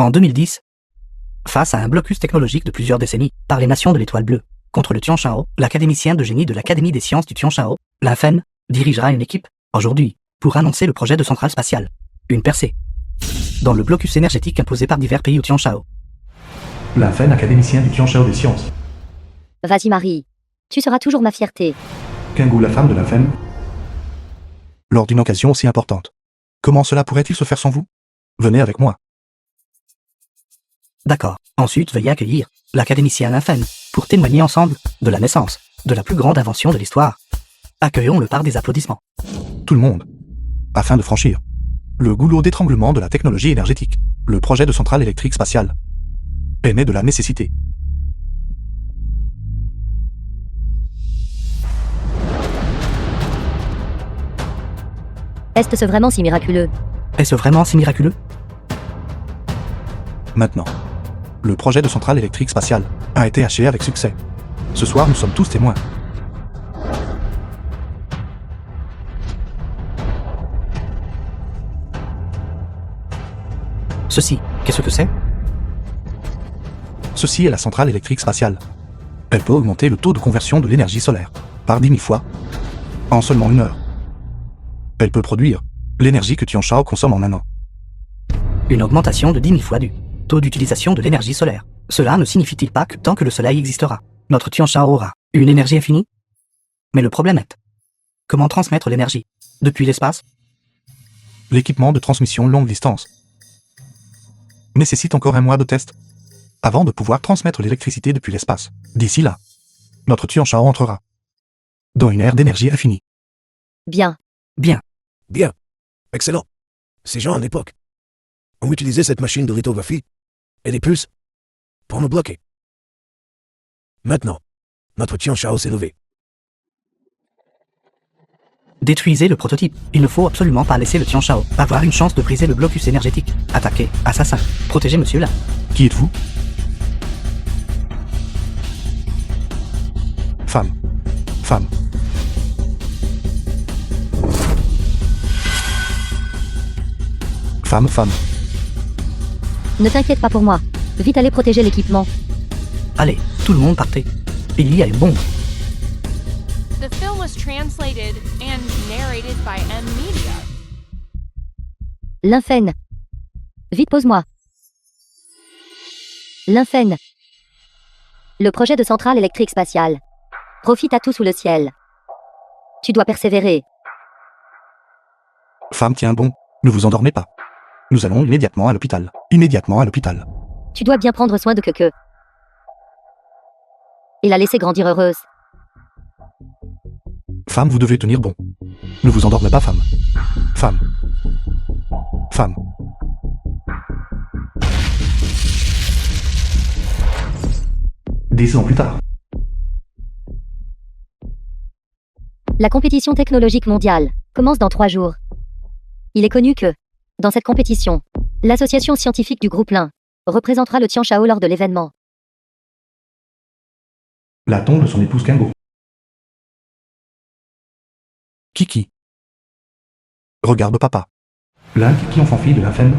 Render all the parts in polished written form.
En 2010, face à un blocus technologique de plusieurs décennies par les nations de l'Étoile Bleue, contre le Tianshao, l'académicien de génie de l'Académie des sciences du Tianshao, Lin Fen, dirigera une équipe, aujourd'hui, pour annoncer le projet de centrale spatiale. Une percée dans le blocus énergétique imposé par divers pays au Tianshao. Lin Fen, académicien du Tianshao des sciences. Vas-y Marie, tu seras toujours ma fierté. Kingou, la femme de Lin Fen. Lors d'une occasion aussi importante. Comment cela pourrait-il se faire sans vous? Venez avec moi. D'accord. Ensuite, veuillez accueillir l'académicien Lin Fen pour témoigner ensemble de la naissance de la plus grande invention de l'histoire. Accueillons-le par des applaudissements. Tout le monde. Afin de franchir le goulot d'étranglement de la technologie énergétique, le projet de centrale électrique spatiale est né de la nécessité. Est-ce vraiment si miraculeux? Est-ce vraiment si miraculeux? Maintenant, le projet de centrale électrique spatiale a été achevé avec succès. Ce soir, nous sommes tous témoins. Ceci, qu'est-ce que c'est? Ceci est la centrale électrique spatiale. Elle peut augmenter le taux de conversion de l'énergie solaire par 10 000 fois en seulement 1 heure. Elle peut produire l'énergie que Tianshao consomme en un an. Une augmentation de 10 000 fois du taux d'utilisation de l'énergie solaire. Cela ne signifie-t-il pas que tant que le soleil existera, notre Tianshao aura une énergie infinie? Mais le problème est, comment transmettre l'énergie depuis l'espace? L'équipement de transmission longue distance nécessite encore 1 mois de test avant de pouvoir transmettre l'électricité depuis l'espace. D'ici là, notre Tianshao entrera dans une ère d'énergie infinie. Bien. Bien. Bien. Excellent. Ces gens à l'époque ont utilisé cette machine de lithographie et des puces pour nous bloquer. Maintenant, notre Tianshao s'est levé. Détruisez le prototype. Il ne faut absolument pas laisser le Tianshao avoir une chance de briser le blocus énergétique. Attaquez, assassin. Protégez monsieur là. Qui êtes-vous? Femme. Femme. Femme, femme. Ne t'inquiète pas pour moi. Vite aller protéger l'équipement. Allez, tout le monde partez. Il y a une bombe. The film was translated and narrated by M Media. Lin Fen. Vite pose-moi. Lin Fen. Le projet de centrale électrique spatiale. Profite à tout sous le ciel. Tu dois persévérer. Femme, tiens bon. Ne vous endormez pas. Nous allons immédiatement à l'hôpital. Immédiatement à l'hôpital. Tu dois bien prendre soin de Keke. Et la laisser grandir heureuse. Femme, vous devez tenir bon. Ne vous endormez pas, femme. Femme. Femme. Dix ans plus tard. La compétition technologique mondiale commence dans 3 jours. Il est connu que, dans cette compétition, l'association scientifique du groupe Lin représentera le Tianshao lors de l'événement. La tombe de son épouse Kingou. Kiki. Regarde papa. Lin, Kiki, enfant fille de Lin Fen.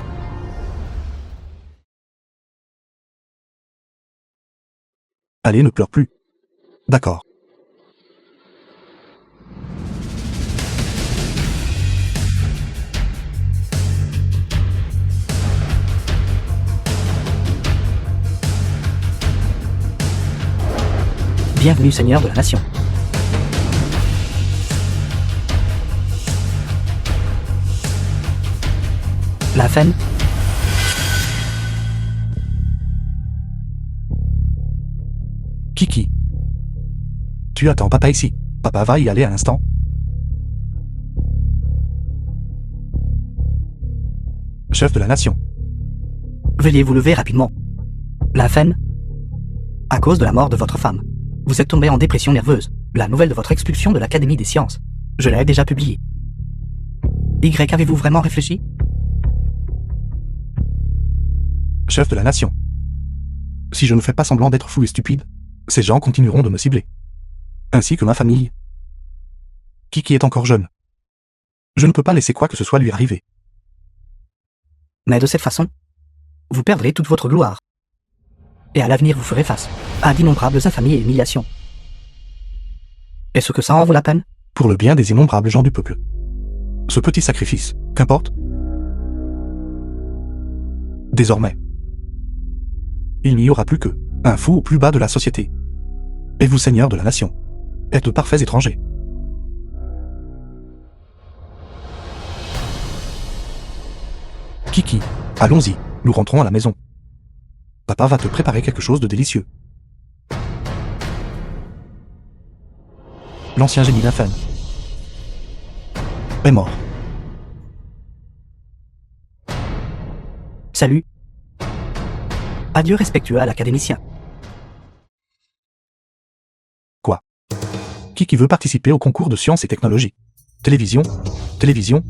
Allez, ne pleure plus. D'accord. Bienvenue Seigneur de la Nation. Lin Fen. Kiki. Tu attends papa ici. Papa va y aller à l'instant. Chef de la nation. Veuillez vous lever rapidement. Lin Fen. À cause de la mort de votre femme, vous êtes tombé en dépression nerveuse. La nouvelle de votre expulsion de l'Académie des sciences. Je l'ai déjà publiée. Y, avez-vous vraiment réfléchi? Chef de la nation. Si je ne fais pas semblant d'être fou et stupide, ces gens continueront de me cibler. Ainsi que ma famille. Kiki est encore jeune. Je ne peux pas laisser quoi que ce soit lui arriver. Mais de cette façon, vous perdrez toute votre gloire. Et à l'avenir vous ferez face à d'innombrables infamies et humiliations. Est-ce que ça en vaut la peine? Pour le bien des innombrables gens du peuple. Ce petit sacrifice, qu'importe. Désormais, il n'y aura plus que un fou au plus bas de la société. Et vous, seigneurs de la nation, êtes de parfaits étrangers. Kiki, allons-y, nous rentrons à la maison. Papa va te préparer quelque chose de délicieux. L'ancien génie d'infâme est mort. Salut. Adieu respectueux à l'académicien. Quoi? Qui veut participer au concours de sciences et technologies? Télévision? Télévision?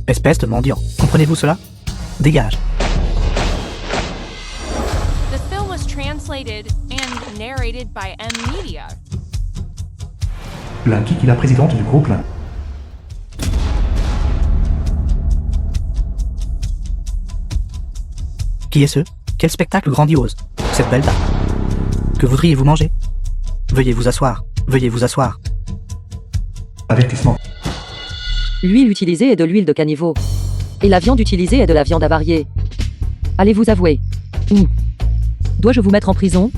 Espèce de mendiant, comprenez-vous cela? Dégage. The film was translated and narrated by M Media. Kiki, la présidente du groupe Lin. Qui est ce? Quel spectacle grandiose, cette belle dame. Que voudriez-vous manger? Veuillez vous asseoir, veuillez vous asseoir. Avertissement. L'huile utilisée est de l'huile de caniveau. Et la viande utilisée est de la viande avariée. Allez vous avouer. Dois-je vous mettre en prison?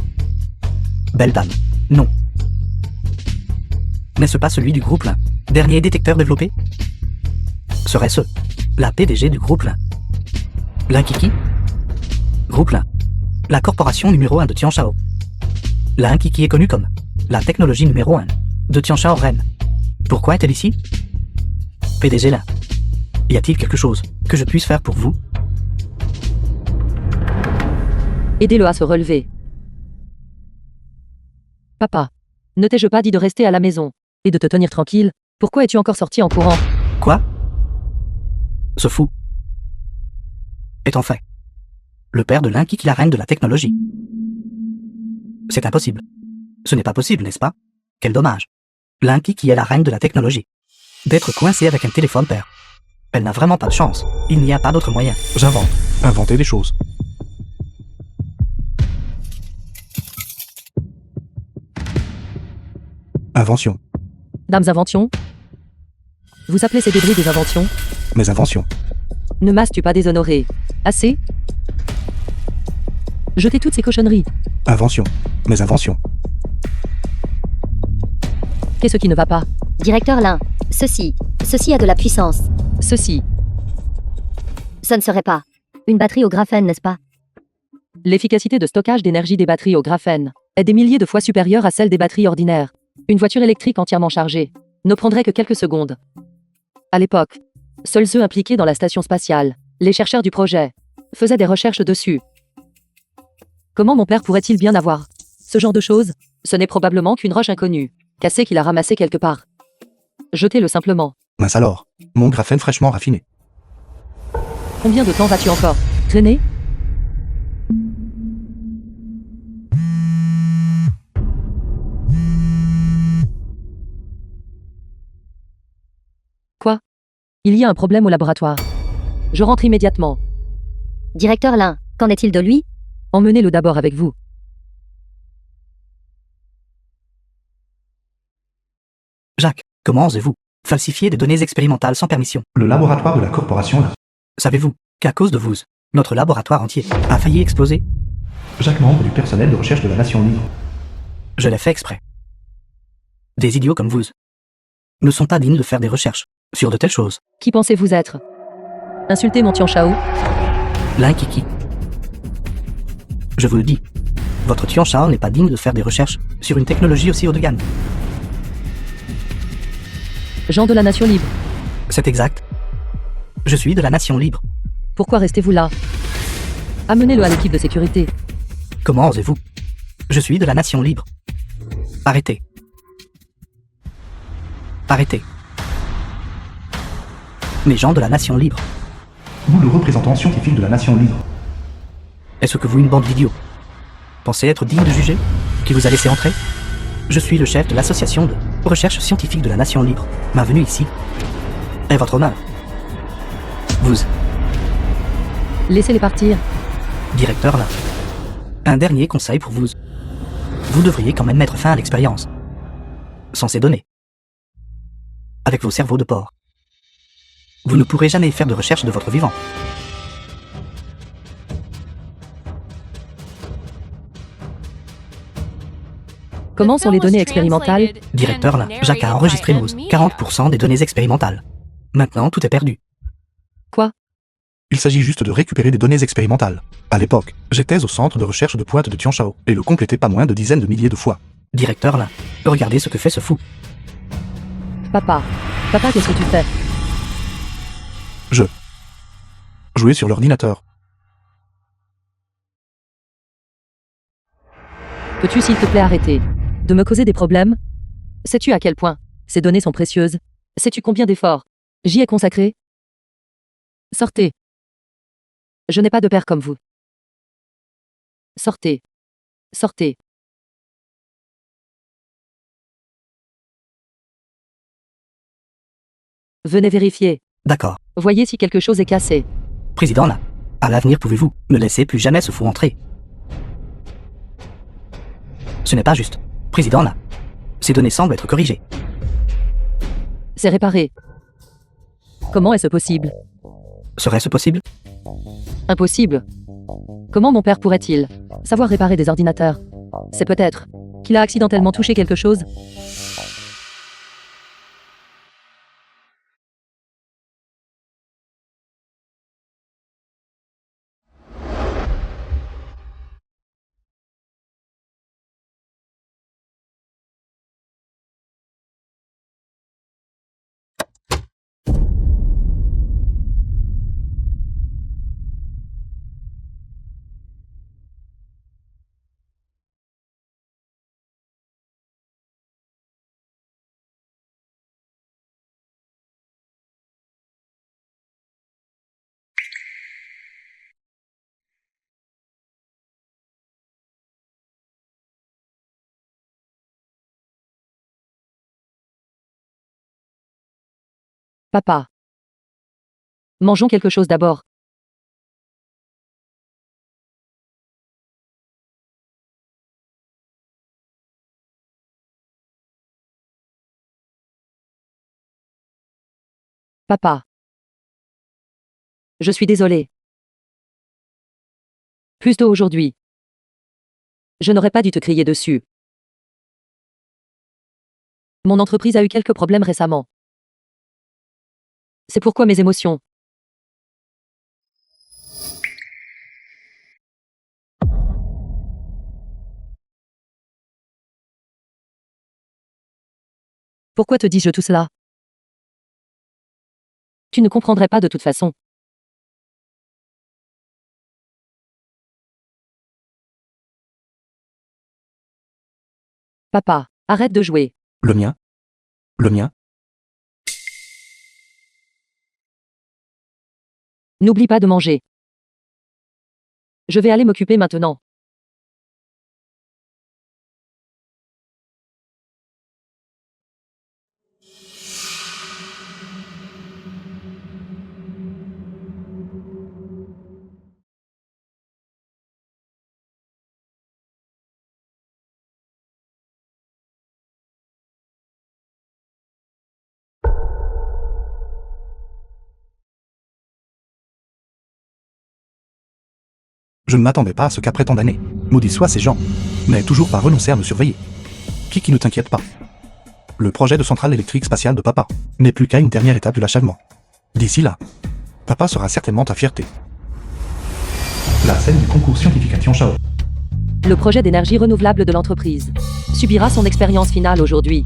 Belle dame, non. N'est-ce pas celui du groupe Lin, dernier détecteur développé? Serait-ce la PDG du groupe Lin? Kiki? Groupe Lin, la corporation numéro 1 de Tianshao. Kiki est connue comme la technologie numéro 1 de Tianshao Rennes. Pourquoi est-elle ici? PDG Lin, y a-t-il quelque chose que je puisse faire pour vous? Aidez-le à se relever. Papa, ne t'ai-je pas dit de rester à la maison et de te tenir tranquille? Pourquoi es-tu encore sorti en courant? Quoi? Ce fou est en fait le père de Kiki, la reine de la technologie. C'est impossible. Ce n'est pas possible, n'est-ce pas? Quel dommage. Kiki est la reine de la technologie. D'être coincée avec un téléphone père. Elle n'a vraiment pas de chance. Il n'y a pas d'autre moyen. J'invente. Inventer des choses. Invention. Dames inventions? Vous appelez ces débris des inventions? Mes inventions. Ne m'as-tu pas déshonoré? Assez? Jetez toutes ces cochonneries. Invention. Mes inventions. Qu'est-ce qui ne va pas? Directeur Lin, ceci a de la puissance. Ceci. Ce ne serait pas une batterie au graphène, n'est-ce pas? L'efficacité de stockage d'énergie des batteries au graphène est des milliers de fois supérieure à celle des batteries ordinaires. Une voiture électrique entièrement chargée ne prendrait que quelques secondes. À l'époque, seuls ceux impliqués dans la station spatiale, les chercheurs du projet, faisaient des recherches dessus. Comment mon père pourrait-il bien avoir ce genre de choses? Ce n'est probablement qu'une roche inconnue, cassée qu'il a ramassée quelque part. Jetez-le simplement. Mince alors, mon graphène fraîchement raffiné. Combien de temps vas-tu encore traîner? Quoi? Il y a un problème au laboratoire. Je rentre immédiatement. Directeur Lin, qu'en est-il de lui? Emmenez-le d'abord avec vous. Jacques, comment osez-vous falsifier des données expérimentales sans permission? Le laboratoire de la corporation Lin. Savez-vous qu'à cause de vous, notre laboratoire entier a failli exploser? Jacques, membre du personnel de recherche de la Nation Libre. Je l'ai fait exprès. Des idiots comme vous ne sont pas dignes de faire des recherches sur de telles choses. Qui pensez-vous être? Insultez mon Tianshao? Kiki. Je vous le dis, votre Tianshao n'est pas digne de faire des recherches sur une technologie aussi haut de gamme. Gens de la Nation Libre. C'est exact. Je suis de la Nation Libre. Pourquoi restez-vous là? Amenez-le à l'équipe de sécurité. Comment osez-vous? Je suis de la Nation Libre. Arrêtez. Arrêtez. Mes gens de la Nation Libre. Nous, le représentant scientifique de la Nation Libre. Est-ce que vous, une bande d'idiots, pensez être digne de juger qui vous a laissé entrer? Je suis le chef de l'association de recherche scientifique de la Nation Libre. Ma venue ici est votre honneur. Vous, Laissez-les partir. directeur là. Un dernier conseil pour vous. Vous devriez quand même mettre fin à l'expérience. Sans ces données. Avec vos cerveaux de porc. Vous ne pourrez jamais faire de recherche de votre vivant. Comment sont les données expérimentales? Directeur là, Jacques a enregistré nos 40% des données expérimentales. Maintenant, tout est perdu. Quoi? Il s'agit juste de récupérer des données expérimentales. À l'époque, j'étais au centre de recherche de pointe de Tianshao, et le complétais pas moins de dizaines de milliers de fois. Directeur là, regardez ce que fait ce fou. Papa. Papa, qu'est-ce que tu fais? Jouer sur l'ordinateur. Peux-tu s'il te plaît arrêter de me causer des problèmes? Sais-tu à quel point ces données sont précieuses? Sais-tu combien d'efforts j'y ai consacré? Sortez. Je n'ai pas de père comme vous. Sortez. Sortez. Venez vérifier. D'accord. Voyez si quelque chose est cassé. Président là, à l'avenir pouvez-vous ne laisser plus jamais ce fou entrer? Ce n'est pas juste. Président là, ces données semblent être corrigées. C'est réparé. Comment est-ce possible? Serait-ce possible? Impossible. Comment mon père pourrait-il savoir réparer des ordinateurs? C'est peut-être qu'il a accidentellement touché quelque chose. Papa. Mangeons quelque chose d'abord. Papa. Je suis désolé. Plus tôt aujourd'hui. Je n'aurais pas dû te crier dessus. Mon entreprise a eu quelques problèmes récemment. C'est pourquoi mes émotions. Pourquoi te dis-je tout cela? Tu ne comprendrais pas de toute façon. Papa, arrête de jouer. Le mien? Le mien? N'oublie pas de manger. Je vais aller m'occuper maintenant. Je ne m'attendais pas à ce qu'après tant d'années, maudits soient ces gens, n'aient toujours pas renoncé à me surveiller. Qui ne t'inquiète pas. Le projet de centrale électrique spatiale de papa n'est plus qu'à une dernière étape de l'achèvement. D'ici là, papa sera certainement ta fierté. La scène du concours scientifique à Tianshao. Le projet d'énergie renouvelable de l'entreprise subira son expérience finale aujourd'hui.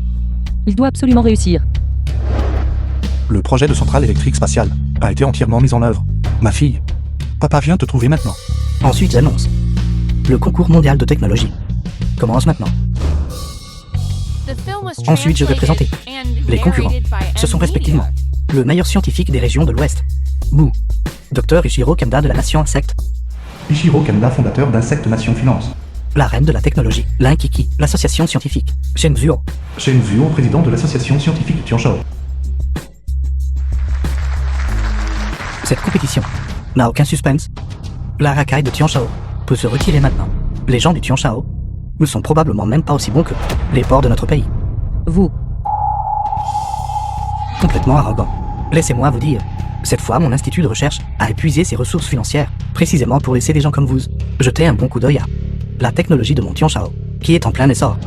Il doit absolument réussir. Le projet de centrale électrique spatiale a été entièrement mis en œuvre. Ma fille, papa vient te trouver maintenant. Ensuite, j'annonce. Le concours mondial de technologie commence maintenant. Ensuite, je vais présenter les concurrents. Ce sont respectivement le meilleur scientifique des régions de l'Ouest, Boo, Dr Ishiro Kanda de la nation Insecte, Ishiro Kanda, fondateur d'Insect Nation Finance. la reine de la technologie, l'Inkiki, l'association scientifique, Shen Zuo, Shen Zuo, président de l'association scientifique Tianshao. Cette compétition n'a aucun suspense. La racaille de Tianshao peut se retirer maintenant. Les gens du Tianshao ne sont probablement même pas aussi bons que les ports de notre pays. Vous, Complètement arrogant. Laissez-moi vous dire, cette fois mon institut de recherche a épuisé ses ressources financières, précisément pour laisser des gens comme vous jeter un bon coup d'œil à la technologie de mon Tianshao, qui est en plein essor.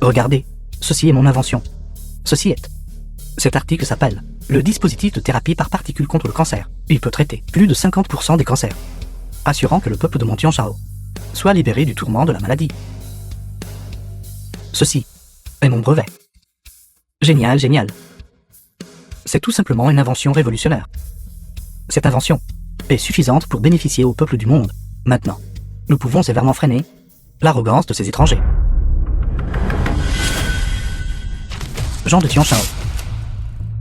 Regardez, ceci est mon invention. Ceci est. Cet article s'appelle « Le dispositif de thérapie par particules contre le cancer ». Il peut traiter plus de 50% des cancers, assurant que le peuple de mon Tianshao soit libéré du tourment de la maladie. Ceci est mon brevet. Génial, génial. C'est tout simplement une invention révolutionnaire. Cette invention est suffisante pour bénéficier au peuple du monde. Maintenant, nous pouvons sévèrement freiner l'arrogance de ces étrangers. Jean de Tianshao,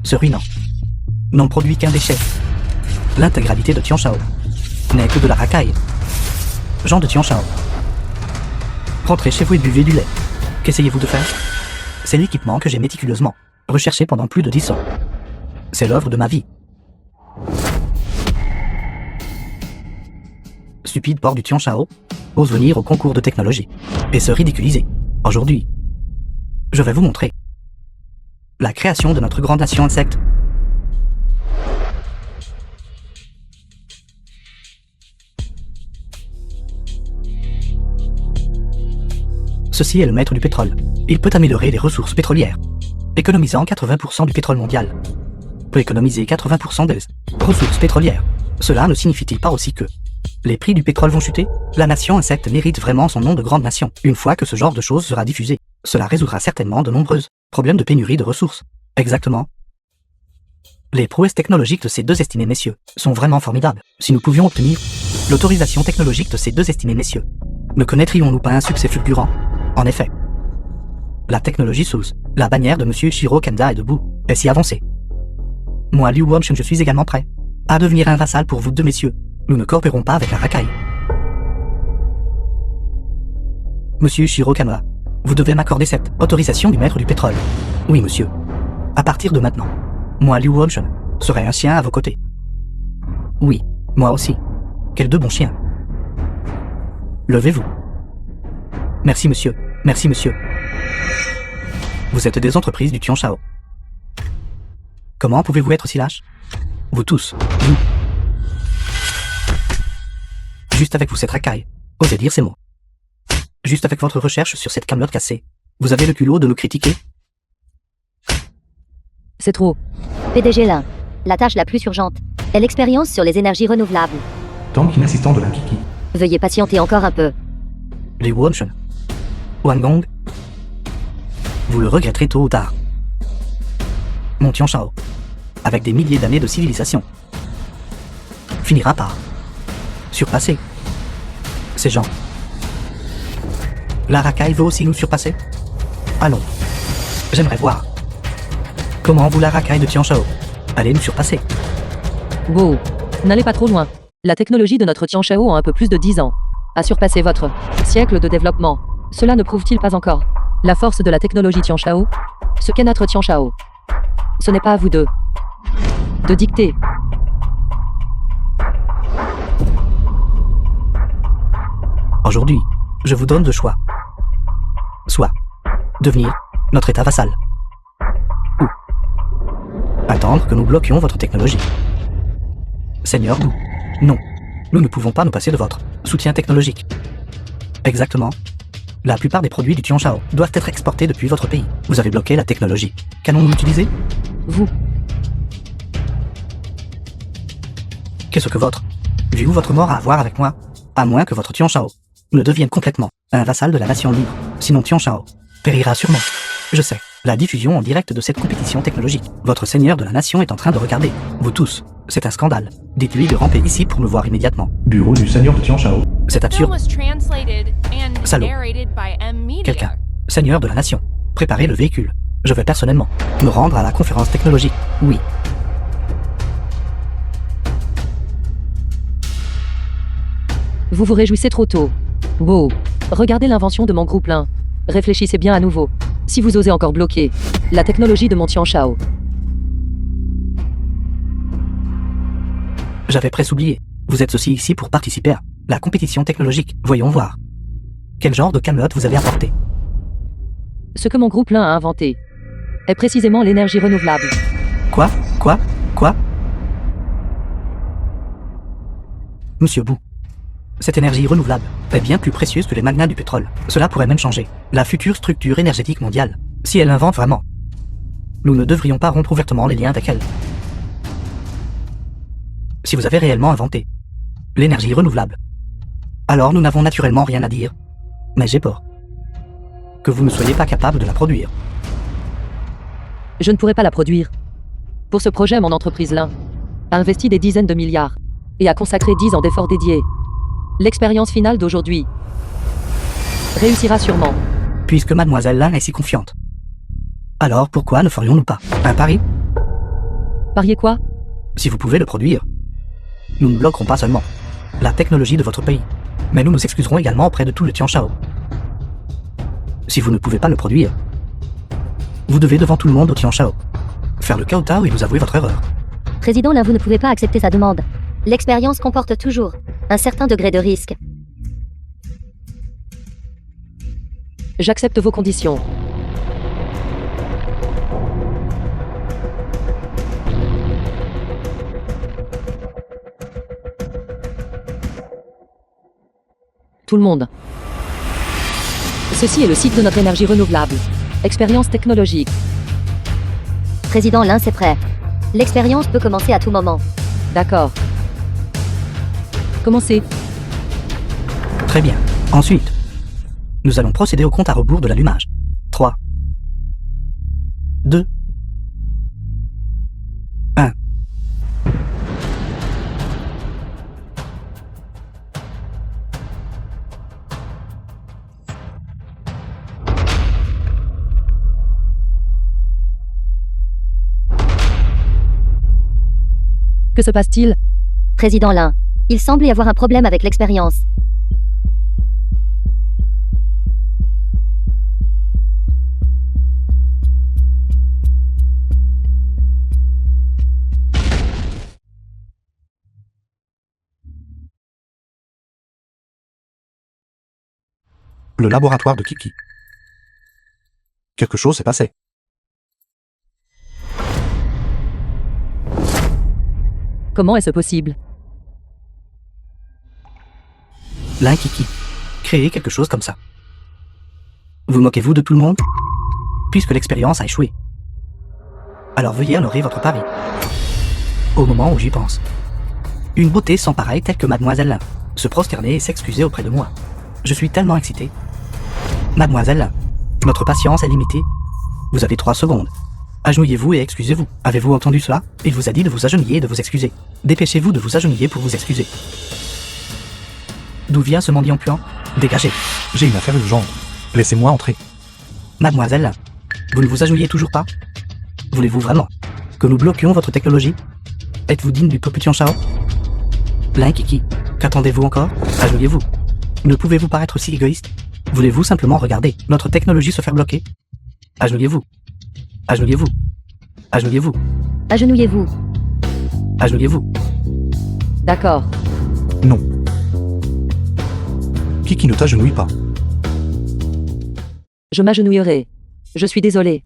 se ruinant, n'en produit qu'un déchet. L'intégralité de Tianshao n'est que de la racaille. Jean de Tianshao, rentrez chez vous et buvez du lait. Qu'essayez-vous de faire? C'est l'équipement que j'ai méticuleusement recherché pendant plus de 10 ans. C'est l'œuvre de ma vie. Stupide port du Tianshao ose venir au concours de technologie et se ridiculiser. Aujourd'hui, je vais vous montrer la création de notre grande nation insecte. Ceci est le maître du pétrole. Il peut améliorer les ressources pétrolières, économisant 80% du pétrole mondial. Peut économiser 80% des ressources pétrolières. Cela ne signifie-t-il pas aussi que les prix du pétrole vont chuter? La nation insecte mérite vraiment son nom de grande nation. Une fois que ce genre de choses sera diffusé, cela résoudra certainement de nombreux problèmes de pénurie de ressources. Exactement. Les prouesses technologiques de ces deux estimés messieurs sont vraiment formidables. Si nous pouvions obtenir l'autorisation technologique de ces deux estimés messieurs, ne connaîtrions-nous pas un succès fulgurant? En effet, la technologie sous la bannière de Monsieur Shiro Kanda est debout, est si avancée. Moi, Liu Wonshen, je suis également prêt à devenir un vassal pour vous deux messieurs. Nous ne coopérons pas avec la racaille. Monsieur Shiro Kanda, vous devez m'accorder cette autorisation du maître du pétrole. Oui, monsieur. À partir de maintenant, moi, Liu Wonshen, serai un chien à vos côtés. Oui, moi aussi. Quels deux bons chiens. Levez-vous. Merci, monsieur. Merci, monsieur. Vous êtes des entreprises du Tianshao. Comment pouvez-vous être si lâche? Vous tous, vous. Juste avec vous cette racaille, osez dire ces mots. Juste avec votre recherche sur cette camelote cassée, vous avez le culot de nous critiquer? c'est trop. PDG Lin. La tâche la plus urgente est l'expérience sur les énergies renouvelables. Tant qu'inassistant de l'Inkiki. Veuillez patienter encore un peu. Les Wonshen. Wangong. Vous le regretterez tôt ou tard. Mon Tianshao, avec des milliers d'années de civilisation, finira par surpasser ces gens. La racaille veut aussi nous surpasser? Allons, j'aimerais voir comment vous, la racaille de Tianshao, allez nous surpasser. Wow. N'allez pas trop loin. La technologie de notre Tianshao a un peu plus de 10 ans. A surpassé votre siècle de développement. Cela ne prouve-t-il pas encore la force de la technologie Tianshao? Ce qu'est notre Tianshao. Ce n'est pas à vous de dicter. Aujourd'hui, je vous donne deux choix. Soit devenir notre état vassal, ou attendre que nous bloquions votre technologie. Seigneur Wu, non, nous ne pouvons pas nous passer de votre soutien technologique. Exactement. La plupart des produits du Tianshao doivent être exportés depuis votre pays. Vous avez bloqué la technologie. Qu'allons-nous utiliser? Vous. Qu'est-ce que votre vie ou votre mort a à voir avec moi? À moins que votre Tianshao ne devienne complètement un vassal de la nation libre. Sinon Tianshao périra sûrement. Je sais, la diffusion en direct de cette compétition technologique. Votre seigneur de la nation est en train de regarder. Vous tous, c'est un scandale. Dites-lui de ramper ici pour nous voir immédiatement. Bureau du seigneur de Tianshao. C'est The film absurde. was translated and Salaud. narrated by M Media. Quelqu'un, seigneur de la nation, préparez le véhicule. Je vais personnellement me rendre à la conférence technologique. Oui. Vous vous réjouissez trop tôt. Wow. Regardez l'invention de mon groupe Lin. Réfléchissez bien à nouveau. Si vous osez encore bloquer la technologie de mon Tian Shao. J'avais presque oublié. Vous êtes aussi ici pour participer à la compétition technologique. Voyons voir. Quel genre de camelote vous avez apporté? Ce que mon groupe Lin a inventé est précisément l'énergie renouvelable. Quoi? Monsieur Bou, cette énergie renouvelable est bien plus précieuse que les magnats du pétrole. Cela pourrait même changer la future structure énergétique mondiale, si elle invente vraiment. Nous ne devrions pas rompre ouvertement les liens avec elle. Si vous avez réellement inventé l'énergie renouvelable, alors nous n'avons naturellement rien à dire. Mais j'ai peur que vous ne soyez pas capable de la produire. Je ne pourrais pas la produire. Pour ce projet, mon entreprise Lin a investi des dizaines de milliards et a consacré 10 ans d'efforts dédiés. L'expérience finale d'aujourd'hui réussira sûrement. Puisque mademoiselle Lin est si confiante, alors pourquoi ne ferions-nous pas un pari? Parier quoi? Si vous pouvez le produire, nous ne bloquerons pas seulement la technologie de votre pays, mais nous nous excuserons également auprès de tout le Tian Shao. Si vous ne pouvez pas le produire, vous devez devant tout le monde au Tian Shao faire le kowtow et nous avouer votre erreur. Président Lin, vous ne pouvez pas accepter sa demande. L'expérience comporte toujours un certain degré de risque. J'accepte vos conditions. Tout le monde. Ceci est le site de notre énergie renouvelable. Expérience technologique. Président Lin, c'est prêt. L'expérience peut commencer à tout moment. D'accord. Commencez. Très bien. Ensuite, nous allons procéder au compte à rebours de l'allumage. 3, 2, 1. Que se passe-t-il? Président Lin, il semble y avoir un problème avec l'expérience. Le laboratoire de Kiki. Quelque chose s'est passé. Comment est-ce possible? Lin Kiki, créer quelque chose comme ça. Vous moquez-vous de tout le monde? Puisque l'expérience a échoué. Alors veuillez honorer votre pari. Au moment où j'y pense. Une beauté sans pareille telle que mademoiselle Lin se prosterner et s'excuser auprès de moi. Je suis tellement excité. Mademoiselle Lin, notre patience est limitée. Vous avez 3 secondes. Agenouillez-vous et excusez-vous. Avez-vous entendu cela? Il vous a dit de vous agenouiller et de vous excuser. Dépêchez-vous de vous agenouiller pour vous excuser. D'où vient ce mendiant puant? Dégagez. J'ai une affaire urgente. Laissez-moi entrer. Mademoiselle Lin, vous ne vous agenouillez toujours pas? Voulez-vous vraiment que nous bloquions votre technologie? Êtes-vous digne du peuple Tian Shao? Lin Kiki, qu'attendez-vous encore? Agenouillez-vous. Ne pouvez-vous pas être si égoïste? Voulez-vous simplement regarder notre technologie se faire bloquer? Agenouillez-vous. Agenouillez-vous. Agenouillez-vous. Agenouillez-vous. Agenouillez-vous. D'accord. Non. Kiki ne t'agenouille pas. Je m'agenouillerai. Je suis désolé.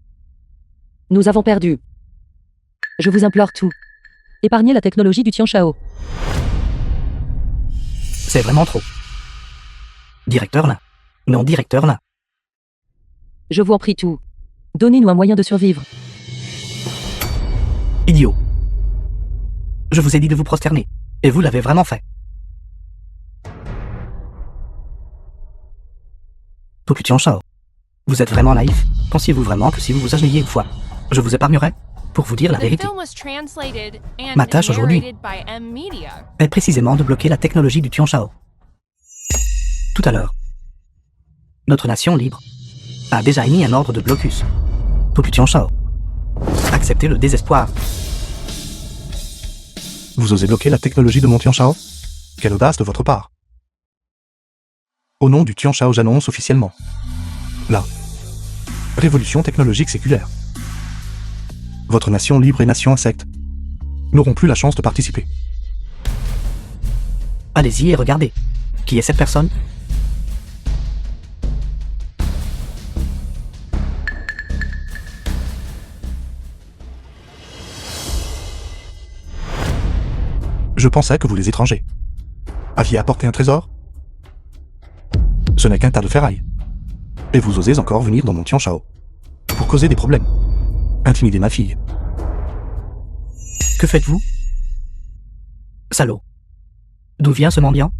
Nous avons perdu. Je vous implore tout. Épargnez la technologie du Tian Shao. C'est vraiment trop. Directeur Lin. Non, directeur Lin. Je vous en prie tout. Donnez-nous un moyen de survivre. Idiot. Je vous ai dit de vous prosterner. Et vous l'avez vraiment fait. Peuple Tian Shao. Vous êtes vraiment naïf? Pensiez-vous vraiment que si vous vous agenouilliez une fois, je vous épargnerais? Pour vous dire la The vérité, film was translated and Ma tâche aujourd'hui narrated by M Media. est précisément de bloquer la technologie du Tian Shao. Tout à l'heure, notre nation libre a déjà émis un ordre de blocus. Peuple Tian Shao, acceptez le désespoir. Vous osez bloquer la technologie de mon Tian Shao? Quelle audace de votre part. Au nom du Tian Shao, j'annonce officiellement la révolution technologique séculaire. Votre nation libre et nation insecte n'auront plus la chance de participer. Allez-y et regardez. Qui est cette personne? Je pensais que vous les étrangers aviez apporté un trésor. Ce n'est qu'un tas de ferraille. Et vous osez encore venir dans mon Tian Shao pour causer des problèmes. Intimider ma fille. Que faites-vous? Salaud. D'où vient ce mendiant?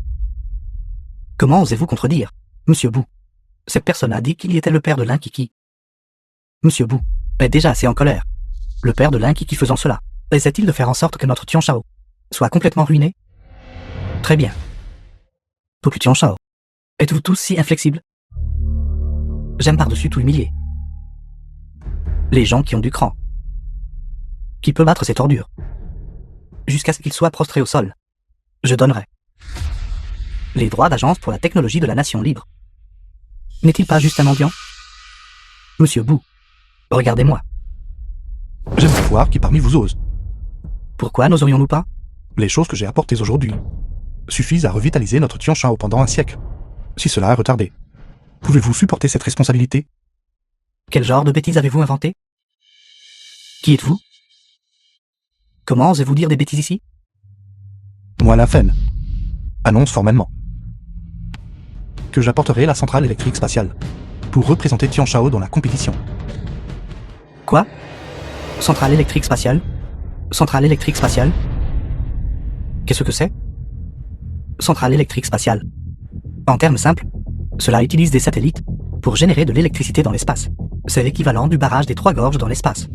Comment osez-vous contredire, Monsieur Bou? Cette personne a dit qu'il y était le père de Linkiki. Monsieur Bou est déjà assez en colère. Le père de Linkiki faisant cela, essaie-t-il de faire en sorte que notre Tian Shao soit complètement ruiné? Très bien. Tout le Tian Shao, êtes-vous tous si inflexibles? J'aime par-dessus tout humilier les gens qui ont du cran. Qui peut battre cette ordure jusqu'à ce qu'il soit prostré au sol? Je donnerai les droits d'agence pour la technologie de la nation libre. N'est-il pas juste un mendiant? Monsieur Bou, regardez-moi. J'aimerais voir qui parmi vous ose. Pourquoi n'oserions-nous pas? Les choses que j'ai apportées aujourd'hui suffisent à revitaliser notre Tian Shao pendant un siècle. Si cela est retardé, pouvez-vous supporter cette responsabilité? Quel genre de bêtises avez-vous inventé? Qui êtes-vous? Comment osez-vous dire des bêtises ici? Moi, la FEN, annonce formellement que j'apporterai la centrale électrique spatiale pour représenter Tian Shao dans la compétition. Quoi? Centrale électrique spatiale? Centrale électrique spatiale? Qu'est-ce que c'est? Centrale électrique spatiale. En termes simples, cela utilise des satellites pour générer de l'électricité dans l'espace. C'est l'équivalent du barrage des 3 gorges dans l'espace.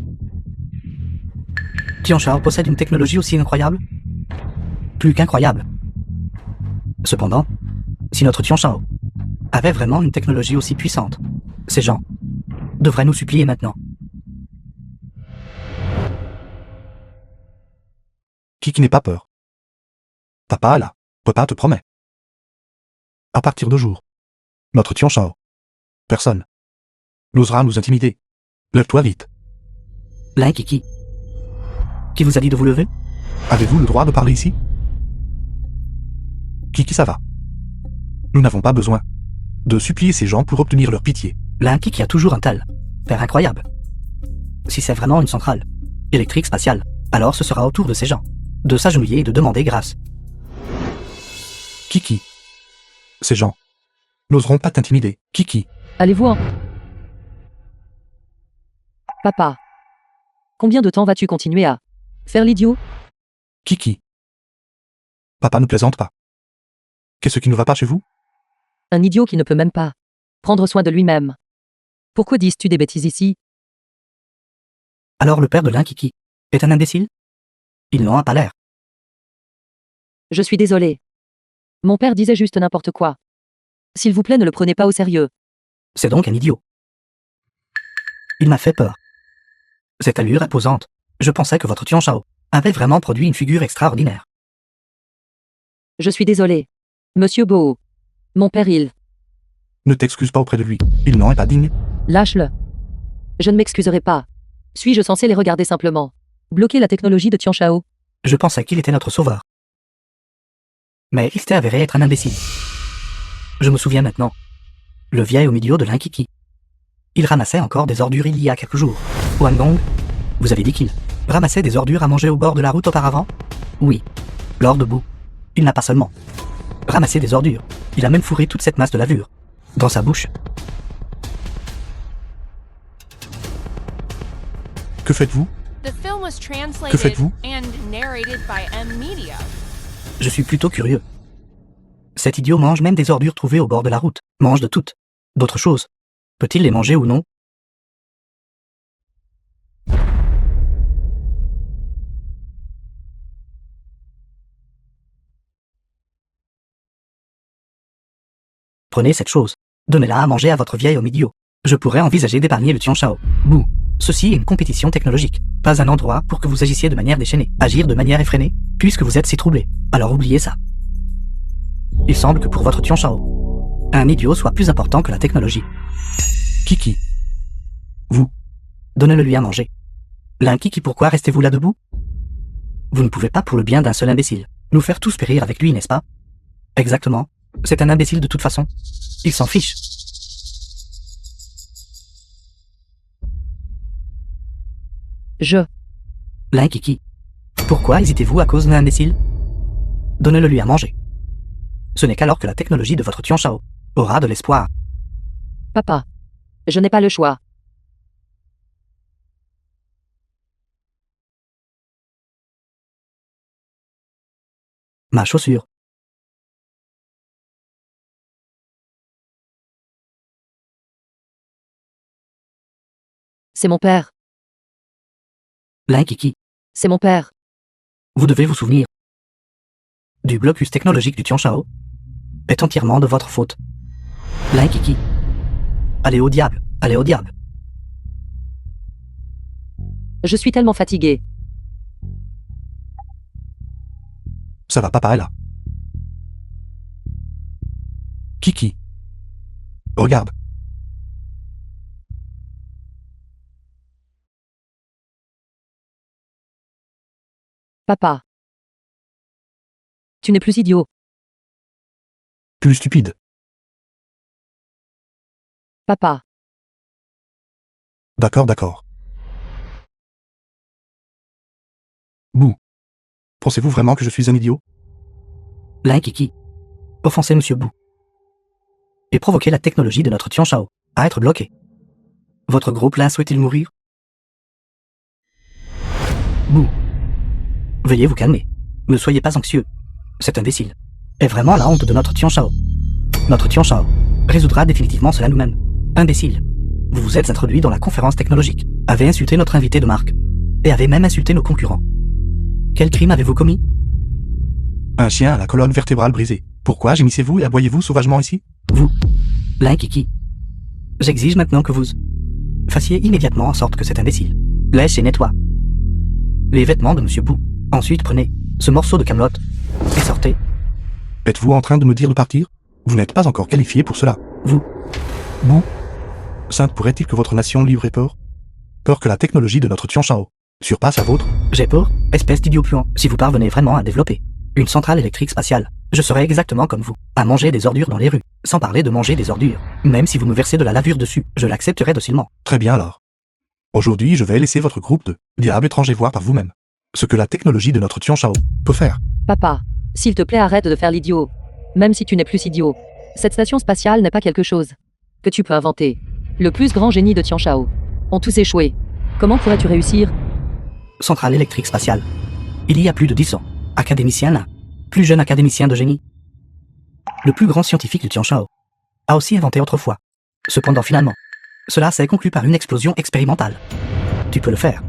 Tian Shao possède une technologie aussi incroyable? Plus qu'incroyable. Cependant, si notre Tian Shao avait vraiment une technologie aussi puissante, ces gens devraient nous supplier maintenant. Qui n'ait pas peur. Papa là, papa te promet. À partir de jour, notre Tian Shao, personne n'osera nous intimider. Lève-toi vite. Linkiki. Qui vous a dit de vous lever? Avez-vous le droit de parler ici? Kiki, ça va. Nous n'avons pas besoin de supplier ces gens pour obtenir leur pitié. Linkiki a toujours un tel père incroyable. Si c'est vraiment une centrale électrique spatiale, alors ce sera au tour de ces gens de s'agenouiller et de demander grâce. Kiki. Ces gens n'oseront pas t'intimider. Kiki. Allez-vous en... Papa. Combien de temps vas-tu continuer à faire l'idiot? Kiki. Papa ne plaisante pas. Qu'est-ce qui ne va pas chez vous? Un idiot qui ne peut même pas prendre soin de lui-même. Pourquoi dises-tu des bêtises ici? Alors le père de Linkiki est un imbécile? Il n'en a pas l'air. Je suis désolé. Mon père disait juste n'importe quoi. S'il vous plaît, ne le prenez pas au sérieux. C'est donc un idiot. Il m'a fait peur. Cette allure imposante. Je pensais que votre Tian Shao avait vraiment produit une figure extraordinaire. Je suis désolé. Monsieur Boho. Mon père, il... Ne t'excuse pas auprès de lui. Il n'en est pas digne. Lâche-le. Je ne m'excuserai pas. Suis-je censé les regarder simplement? Bloquer la technologie de Tian Shao? Je pensais qu'il était notre sauveur. Mais il s'était avéré être un imbécile. Je me souviens maintenant. Le vieil au milieu de Linkiki. Il ramassait encore des ordures il y a quelques jours. Wang Gong, vous avez dit qu'il ramassait des ordures à manger au bord de la route auparavant? Oui. Lors debout. Il n'a pas seulement ramassé des ordures, il a même fourré toute cette masse de lavure dans sa bouche. Que faites-vous? The film was translated Que faites-vous? and narrated by M-Media. Je suis plutôt curieux. Cet idiot mange même des ordures trouvées au bord de la route. Mange de toutes. D'autres choses. Peut-il les manger ou non? Prenez cette chose. Donnez-la à manger à votre vieille au milieu. Je pourrais envisager d'épargner le Tian Shao. Bouh. Ceci est une compétition technologique. Pas un endroit pour que vous agissiez de manière déchaînée. Agir de manière effrénée, puisque vous êtes si troublé. Alors oubliez ça. Il semble que pour votre Tian Shao, un idiot soit plus important que la technologie. Qui Vous. Donnez-le lui à manger. L'inkiki, pourquoi restez-vous là debout? Vous ne pouvez pas, pour le bien d'un seul imbécile, nous faire tous périr avec lui, n'est-ce pas? Exactement. C'est un imbécile de toute façon. Il s'en fiche. L'inkiki. Pourquoi hésitez-vous à cause d'un imbécile? Donnez-le lui à manger. Ce n'est qu'alors que la technologie de votre Tianshao aura de l'espoir. Papa. Je n'ai pas le choix. Ma chaussure. C'est mon père. L'inkiki. C'est mon père. Vous devez vous souvenir. Du blocus technologique du Tianshao est entièrement de votre faute. L'inkiki. Allez au diable, allez au diable. Je suis tellement fatigué. Ça va, papa est là. Qui Regarde. Papa. Tu n'es plus idiot. Plus stupide. Papa. D'accord. Bouh. Pensez-vous vraiment que je suis un idiot? L'inkiki. Offensez Monsieur Bou. Et provoquer la technologie de notre Tianshao à être bloquée. Votre groupe là souhaite-t-il mourir? Bou. Veuillez vous calmer. Ne soyez pas anxieux. Cet imbécile est vraiment la honte de notre Tianshao. Notre Tianshao résoudra définitivement cela nous-mêmes. Imbécile. Vous vous êtes introduit dans la conférence technologique, avez insulté notre invité de marque, et avez même insulté nos concurrents. Quel crime avez-vous commis? Un chien à la colonne vertébrale brisée. Pourquoi gémissez-vous et aboyez-vous sauvagement ici? Vous, l'inkiki. J'exige maintenant que vous fassiez immédiatement en sorte que cet imbécile lèche et nettoie les vêtements de Monsieur Bou. Ensuite prenez ce morceau de camelote et sortez. Êtes-vous en train de me dire de partir? Vous n'êtes pas encore qualifié pour cela. Vous. Bou. Sainte, pourrait-il que votre nation libre ait peur? Peur que la technologie de notre Tianshao surpasse la vôtre? J'ai peur, espèce d'idiot puant. Si vous parvenez vraiment à développer une centrale électrique spatiale, je serai exactement comme vous, à manger des ordures dans les rues, sans parler de manger des ordures. Même si vous me versez de la lavure dessus, je l'accepterai docilement. Très bien alors. Aujourd'hui, je vais laisser votre groupe de diables étrangers voir par vous-même ce que la technologie de notre Tianshao peut faire. Papa. S'il te plaît, arrête de faire l'idiot. Même si tu n'es plus idiot. Cette station spatiale n'est pas quelque chose que tu peux inventer. Le plus grand génie de Tianshao ont tous échoué. Comment pourrais-tu réussir? Centrale électrique spatiale. Il y a plus de 10 ans, académicien là, plus jeune académicien de génie. Le plus grand scientifique du Tianshao a aussi inventé autrefois. Cependant finalement, cela s'est conclu par une explosion expérimentale. Tu peux le faire.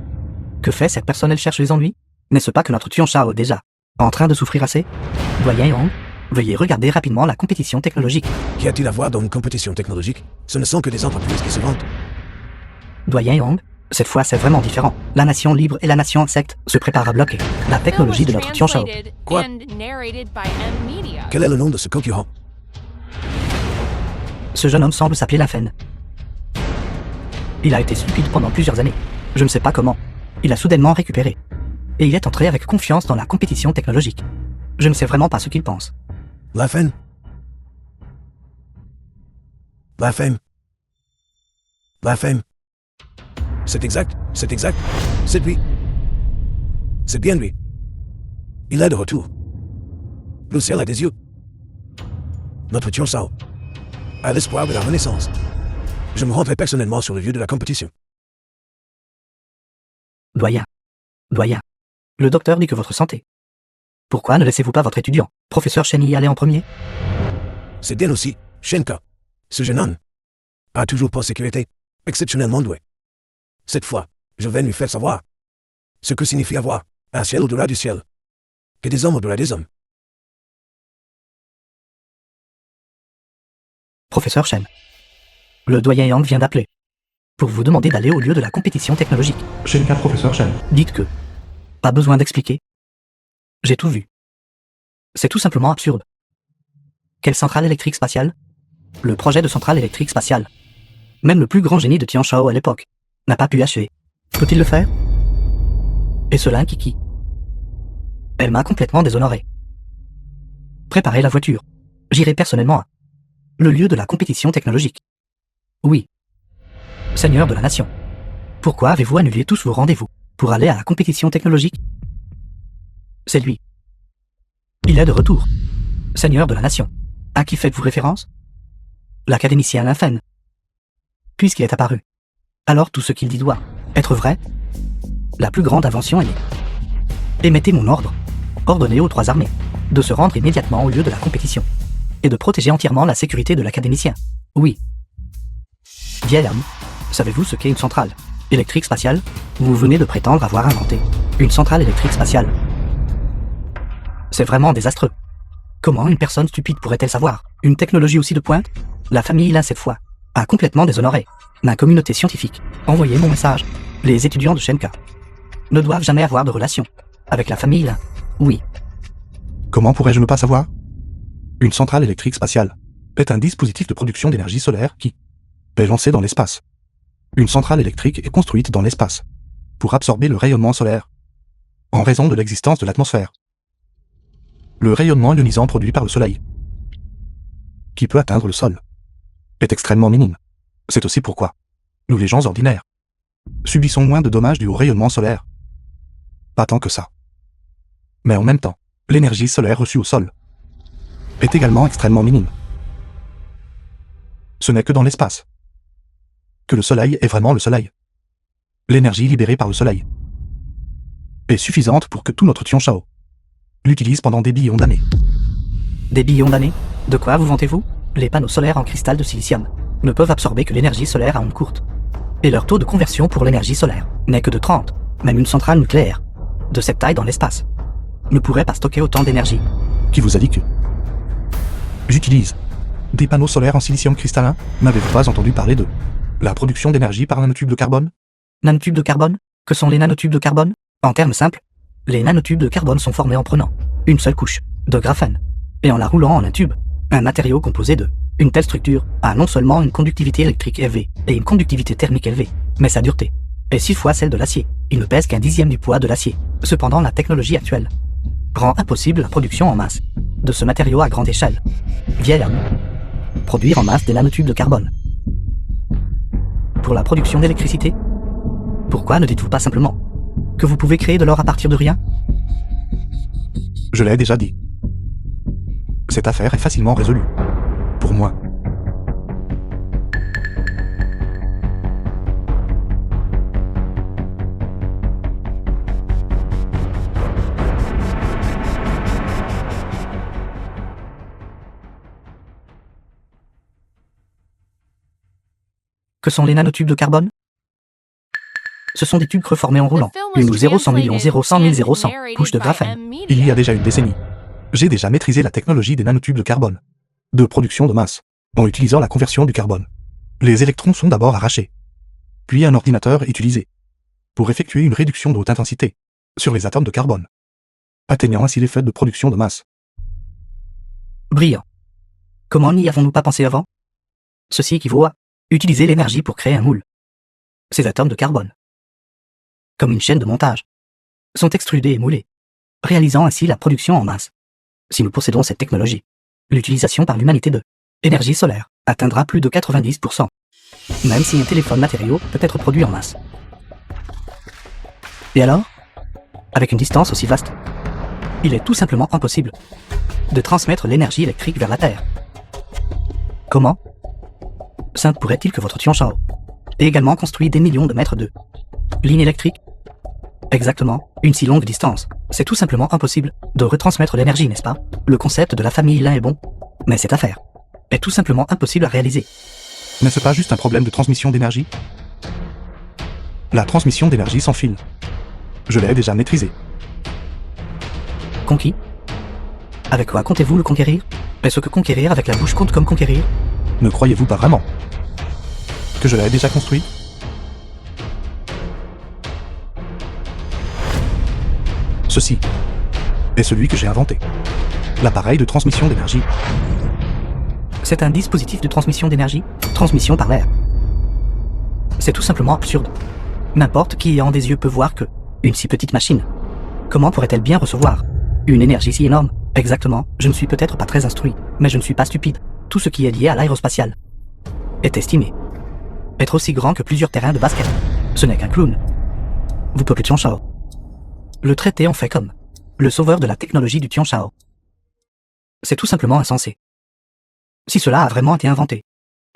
Que fait cette personne? Elle cherche les ennuis? N'est-ce pas que notre Tianshao est déjà en train de souffrir assez? Doyen Yang, veuillez regarder rapidement la compétition technologique. Qu'y a-t-il à voir dans une compétition technologique? Ce ne sont que des entreprises qui se vantent. Doyen Yang, cette fois c'est vraiment différent. La nation libre et la nation insecte se préparent à bloquer la The film technologie was de notre Tianshao. translated Quoi? and narrated by M Media. Quel est le nom de ce concurrent? Ce jeune homme semble s'appeler Lafen. Il a été stupide pendant plusieurs années. Je ne sais pas comment. Il a soudainement récupéré. Et il est entré avec confiance dans la compétition technologique. Je ne sais vraiment pas ce qu'il pense. Lafen? Lafen? Lafen? C'est exact, c'est lui. C'est bien lui. Il est de retour. Le ciel a des yeux. Notre Tianshao a l'espoir de la renaissance. Je me rendrai personnellement sur le lieu de la compétition. Doyen. Le docteur dit que votre santé. Pourquoi ne laissez-vous pas votre étudiant, professeur Shen, y aller en premier? C'est bien aussi, Shenka. Ce jeune homme a toujours pour sécurité, exceptionnellement doué. Cette fois, je vais lui faire savoir ce que signifie avoir un ciel au-delà du ciel, et des hommes au-delà des hommes. Professeur Shen. Le doyen Yang vient d'appeler pour vous demander d'aller au lieu de la compétition technologique. Shenka, professeur Shen. Dites que pas besoin d'expliquer. J'ai tout vu. C'est tout simplement absurde. Quelle centrale électrique spatiale? le projet de centrale électrique spatiale. Même le plus grand génie de Tianshao à l'époque n'a pas pu achever. Peut-il le faire? Et cela inquiète qui? Elle m'a complètement déshonoré. Préparez la voiture. J'irai personnellement à le lieu de la compétition technologique. Oui. Seigneur de la nation. Pourquoi avez-vous annulé tous vos rendez-vous pour aller à la compétition technologique? C'est lui. Il est de retour. Seigneur de la nation. À qui faites-vous référence? L'académicien Linfen. Puisqu'il est apparu. Alors tout ce qu'il dit doit être vrai. La plus grande invention est née. Émettez mon ordre. Ordonnez aux 3 armées de se rendre immédiatement au lieu de la compétition et de protéger entièrement la sécurité de l'académicien. Oui. Vieil homme, savez-vous ce qu'est une centrale électrique spatiale? Vous venez de prétendre avoir inventé une centrale électrique spatiale. C'est vraiment désastreux. Comment une personne stupide pourrait-elle savoir une technologie aussi de pointe? La famille Lin cette fois a complètement déshonoré ma communauté scientifique. Envoyez mon message. Les étudiants de Shenka ne doivent jamais avoir de relation avec la famille Lin. Oui. Comment pourrais-je ne pas savoir? Une centrale électrique spatiale est un dispositif de production d'énergie solaire qui est lancé dans l'espace. Une centrale électrique est construite dans l'espace pour absorber le rayonnement solaire en raison de l'existence de l'atmosphère. Le rayonnement ionisant produit par le soleil, qui peut atteindre le sol, est extrêmement minime. C'est aussi pourquoi nous, les gens ordinaires, subissons moins de dommages dus au rayonnement solaire. Pas tant que ça. Mais en même temps, l'énergie solaire reçue au sol est également extrêmement minime. Ce n'est que dans l'espace que le soleil est vraiment le soleil. L'énergie libérée par le soleil est suffisante pour que tout notre Tianshao l'utilise pendant des billions d'années. Des billions d'années? De quoi vous vantez-vous? Les panneaux solaires en cristal de silicium ne peuvent absorber que l'énergie solaire à onde courte. Et leur taux de conversion pour l'énergie solaire n'est que de 30. Même une centrale nucléaire de cette taille dans l'espace ne pourrait pas stocker autant d'énergie. Qui vous a dit que j'utilise des panneaux solaires en silicium cristallin? N'avez-vous pas entendu parler de la production d'énergie par nanotubes de carbone? Nanotubes de carbone? Que sont les nanotubes de carbone? En termes simples, les nanotubes de carbone sont formés en prenant une seule couche de graphène et en la roulant en un tube. Un matériau composé de une telle structure a non seulement une conductivité électrique élevée et une conductivité thermique élevée, mais sa dureté est 6 fois celle de l'acier. Il ne pèse qu'un dixième du poids de l'acier. Cependant, la technologie actuelle rend impossible la production en masse de ce matériau à grande échelle. Vieil homme. Produire en masse des nanotubes de carbone. Pour la production d'électricité? Pourquoi ne dites-vous pas simplement que vous pouvez créer de l'or à partir de rien? Je l'ai déjà dit. Cette affaire est facilement résolue. Pour moi. Que sont les nanotubes de carbone? Ce sont des tubes reformés en roulant. Une ou 0,100 millions 0,100 000 0,100 couches de graphène. Il y a déjà une décennie, j'ai déjà maîtrisé la technologie des nanotubes de carbone, de production de masse, en utilisant la conversion du carbone. Les électrons sont d'abord arrachés, puis un ordinateur est utilisé pour effectuer une réduction de haute intensité sur les atomes de carbone, atteignant ainsi l'effet de production de masse. Brillant. Comment n'y avons-nous pas pensé avant? Ceci équivaut à utiliser l'énergie pour créer un moule. Ces atomes de carbone, comme une chaîne de montage, sont extrudés et moulés, réalisant ainsi la production en masse. Si nous possédons cette technologie, l'utilisation par l'humanité de l'énergie solaire atteindra plus de 90%, même si un téléphone matériau peut être produit en masse. Et alors, avec une distance aussi vaste, il est tout simplement impossible de transmettre l'énergie électrique vers la Terre. Comment? Simple pourrait-il que votre Tianshao ait également construit des millions de mètres de lignes électriques? Exactement, une si longue distance. C'est tout simplement impossible de retransmettre l'énergie, n'est-ce pas? Le concept de la famille Lin est bon, mais cette affaire est tout simplement impossible à réaliser. N'est-ce pas juste un problème de transmission d'énergie? La transmission d'énergie sans fil. Je l'ai déjà maîtrisée. Conquis? Avec quoi comptez-vous le conquérir? Est-ce que conquérir avec la bouche compte comme conquérir? Ne croyez-vous pas vraiment que je l'ai déjà construit? Ceci est celui que j'ai inventé. L'appareil de transmission d'énergie. C'est un dispositif de transmission d'énergie, transmission par l'air. C'est tout simplement absurde. N'importe qui ayant des yeux peut voir que une si petite machine, comment pourrait-elle bien recevoir une énergie si énorme? Exactement, je ne suis peut-être pas très instruit, mais je ne suis pas stupide. Tout ce qui est lié à l'aérospatial est estimé être aussi grand que plusieurs terrains de basket. Ce n'est qu'un clown. Vous peuple Tianshao. Le traité en fait comme le sauveur de la technologie du Tianshao. C'est tout simplement insensé. Si cela a vraiment été inventé,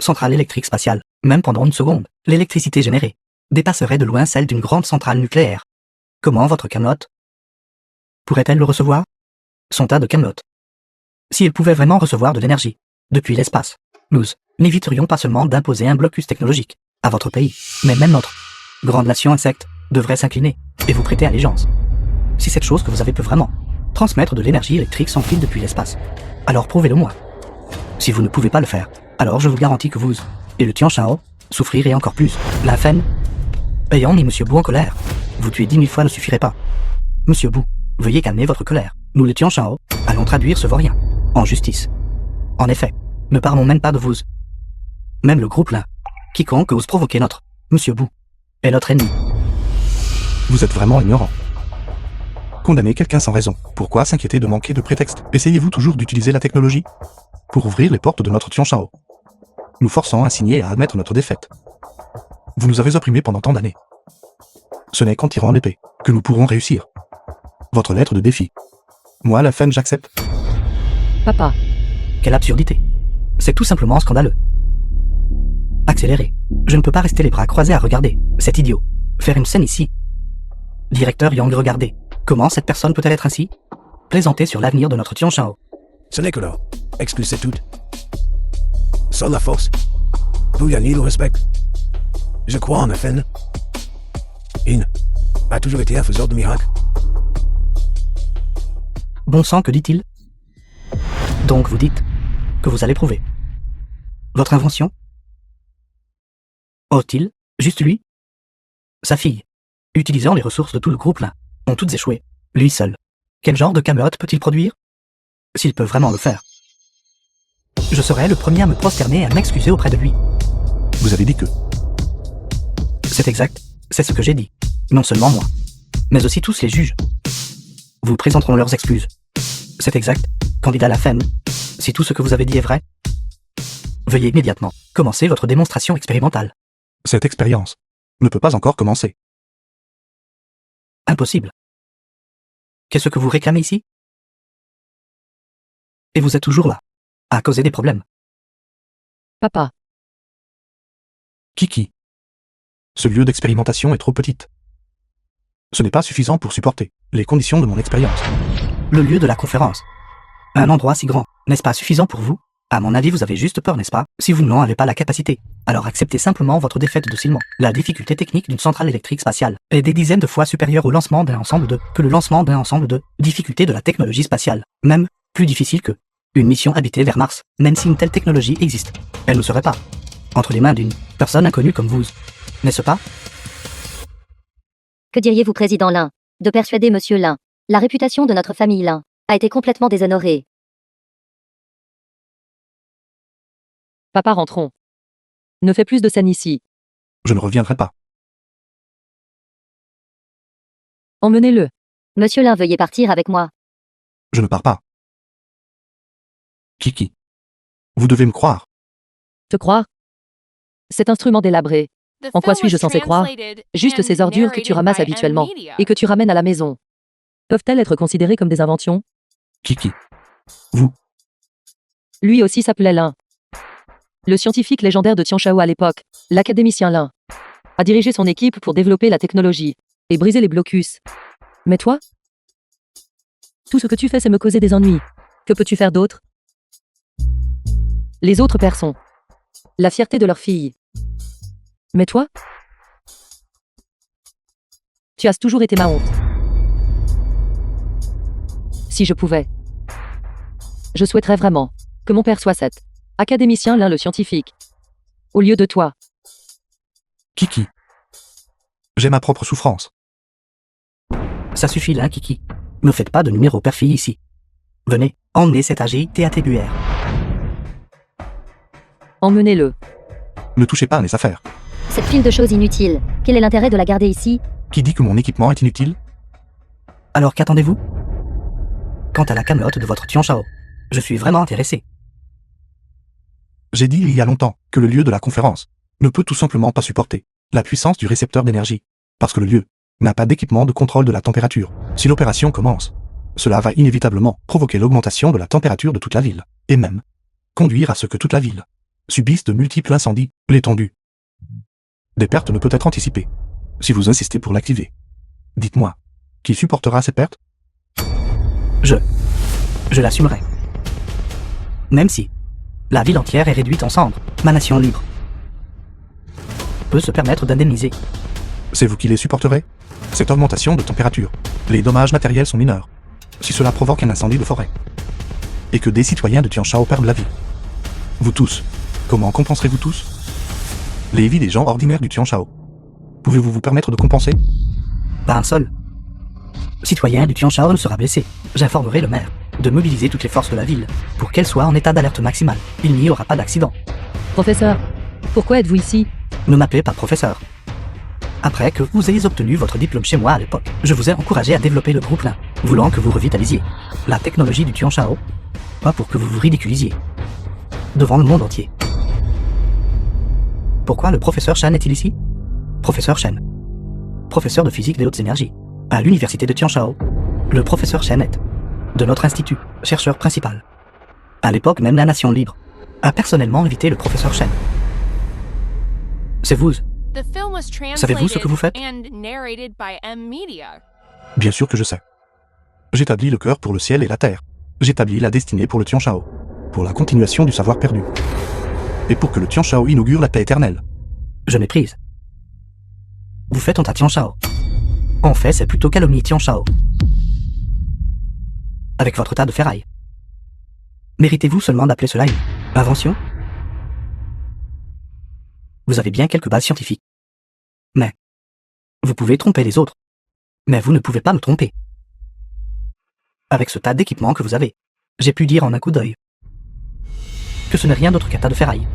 centrale électrique spatiale, même pendant une seconde, l'électricité générée dépasserait de loin celle d'une grande centrale nucléaire. Comment votre Camelot pourrait-elle le recevoir? Son tas de Camelot. Si elle pouvait vraiment recevoir de l'énergie depuis l'espace, nous n'éviterions pas seulement d'imposer un blocus technologique à votre pays, mais même notre grande nation insecte devrait s'incliner et vous prêter allégeance. Si cette chose que vous avez peut vraiment transmettre de l'énergie électrique sans fil depuis l'espace, alors prouvez-le-moi. Si vous ne pouvez pas le faire, alors je vous garantis que vous et le Tianshao souffrirez encore plus. La Fen, ayant mis Monsieur Bou en colère, vous tuer 10 000 fois ne suffirait pas. Monsieur Bou, veuillez calmer votre colère. Nous le Tianshao allons traduire ce vaurien en justice. En effet, ne parlons même pas de vous. Même le groupe là, quiconque ose provoquer notre Monsieur Bou est notre ennemi. Vous êtes vraiment ignorant. Condamner quelqu'un sans raison. Pourquoi s'inquiéter de manquer de prétexte? Essayez-vous toujours d'utiliser la technologie pour ouvrir les portes de notre Tianshao, nous forçant à signer et à admettre notre défaite. Vous nous avez opprimés pendant tant d'années. Ce n'est qu'en tirant l'épée que nous pourrons réussir. Votre lettre de défi. Moi, la Fen, j'accepte. Papa, Quelle absurdité. C'est tout simplement scandaleux. Accélérez. Je ne peux pas rester les bras croisés à regarder. C'est idiot. Faire une scène ici. Directeur Yang, regardez. Comment cette personne peut-elle être ainsi? Plaisanter sur l'avenir de notre Tianshao. Ce n'est que là. Excuse, c'est tout. Seule la force. Vous gagnez le respect. Je crois en Afen. In a toujours été un faiseur de miracles. Bon sang, que dit-il? Donc vous dites que vous allez prouver votre invention? Oh-t-il, juste lui? Sa fille, utilisant les ressources de tout le groupe là, ont toutes échoué. Lui seul. Quel genre de Camelot peut-il produire? S'il peut vraiment le faire, je serai le premier à me prosterner et à m'excuser auprès de lui. Vous avez dit que... C'est exact, c'est ce que j'ai dit. Non seulement moi, mais aussi tous les juges. Vous présenteront leurs excuses. C'est exact, candidat La Fen. Si tout ce que vous avez dit est vrai, veuillez immédiatement commencer votre démonstration expérimentale. Cette expérience ne peut pas encore commencer. Impossible. Qu'est-ce que vous réclamez ici? Et vous êtes toujours là, à causer des problèmes. papa, Kiki. Ce lieu d'expérimentation est trop petite. Ce n'est pas suffisant pour supporter les conditions de mon expérience. Le lieu de la conférence. Un endroit si grand, n'est-ce pas suffisant pour vous? À mon avis, vous avez juste peur, n'est-ce pas? Si vous n'en avez pas la capacité, alors acceptez simplement votre défaite docilement. La difficulté technique d'une centrale électrique spatiale est des dizaines de fois supérieure au lancement d'un ensemble de que le lancement d'un ensemble de difficultés de la technologie spatiale. Même plus difficile que une mission habitée vers Mars. Même si une telle technologie existe, elle ne serait pas entre les mains d'une personne inconnue comme vous, n'est-ce pas? Que diriez-vous, président Lin, de persuader Monsieur Lin? La réputation de notre famille Lin a été complètement déshonorée. papa, rentrons. Ne fais plus de scène ici. Je ne reviendrai pas. Emmenez-le. Monsieur Lin, veuillez partir avec moi. Je ne pars pas. Kiki. Vous devez me croire. Te croire? Cet instrument délabré, en quoi suis-je censé croire? Juste ces ordures que tu ramasses habituellement et que tu ramènes à la maison. Peuvent-elles être considérées comme des inventions? Kiki. Vous. Lui aussi s'appelait Lin. Le scientifique légendaire de Tianshao à l'époque, l'académicien Lin, a dirigé son équipe pour développer la technologie et briser les blocus. Mais toi? Tout ce que tu fais, c'est me causer des ennuis. Que peux-tu faire d'autre? Les autres pères sont la fierté de leur fille. Mais toi? Tu as toujours été ma honte. Si je pouvais, je souhaiterais vraiment que mon père soit cet académicien Lin le scientifique, au lieu de toi. Kiki. J'ai ma propre souffrance. Ça suffit là, Kiki. Ne faites pas de numéro père-fille ici. Venez, emmenez cet âgé TATBR. Emmenez-le. Ne touchez pas à mes affaires. Cette file de choses inutiles, quel est l'intérêt de la garder ici? Qui dit que mon équipement est inutile? Alors qu'attendez-vous? Quant à la camelote de votre Tianshao, je suis vraiment intéressé. J'ai dit il y a longtemps que le lieu de la conférence ne peut tout simplement pas supporter la puissance du récepteur d'énergie, parce que le lieu n'a pas d'équipement de contrôle de la température. Si l'opération commence, cela va inévitablement provoquer l'augmentation de la température de toute la ville, et même conduire à ce que toute la ville subisse de multiples incendies. L'étendue des pertes ne peut être anticipée si vous insistez pour l'activer. Dites-moi, qui supportera ces pertes? Je l'assumerai. Même si la ville entière est réduite en cendres, ma nation libre peut se permettre d'indemniser. C'est vous qui les supporterez? Cette augmentation de température, les dommages matériels sont mineurs. Si cela provoque un incendie de forêt, et que des citoyens de Tianshao perdent la vie, vous tous, comment compenserez-vous tous? Les vies des gens ordinaires du Tianshao. Pouvez-vous vous permettre de compenser? Pas un seul citoyen du Tianshao ne sera blessé. J'informerai le maire de mobiliser toutes les forces de la ville pour qu'elles soient en état d'alerte maximale. Il n'y aura pas d'accident. Professeur, pourquoi êtes-vous ici? Ne m'appelez pas professeur. Après que vous ayez obtenu votre diplôme chez moi à l'époque, je vous ai encouragé à développer le groupe Lin, voulant que vous revitalisiez la technologie du Tianshao, pas pour que vous vous ridiculisiez devant le monde entier. Pourquoi le professeur Shen est-il ici? Professeur Shen, professeur de physique des hautes énergies, à l'université de Tianshao. Le professeur Shen est de notre institut, chercheur principal. À l'époque même la nation libre a personnellement invité le professeur Shen. C'est vous. The film was Savez-vous ce que vous faites? translated and narrated by M Media. Bien sûr que je sais. J'établis le cœur pour le ciel et la terre. J'établis la destinée pour le Tianshao, pour la continuation du savoir perdu. Et pour que le Tianshao inaugure la paix éternelle. Je méprise. Vous faites honte à Tianshao. En fait, c'est plutôt calomnie Tianshao. Avec votre tas de ferraille. Méritez-vous seulement d'appeler cela une invention? Vous avez bien quelques bases scientifiques. Mais vous pouvez tromper les autres. Mais vous ne pouvez pas me tromper. Avec ce tas d'équipements que vous avez, j'ai pu dire en un coup d'œil que ce n'est rien d'autre qu'un tas de ferraille.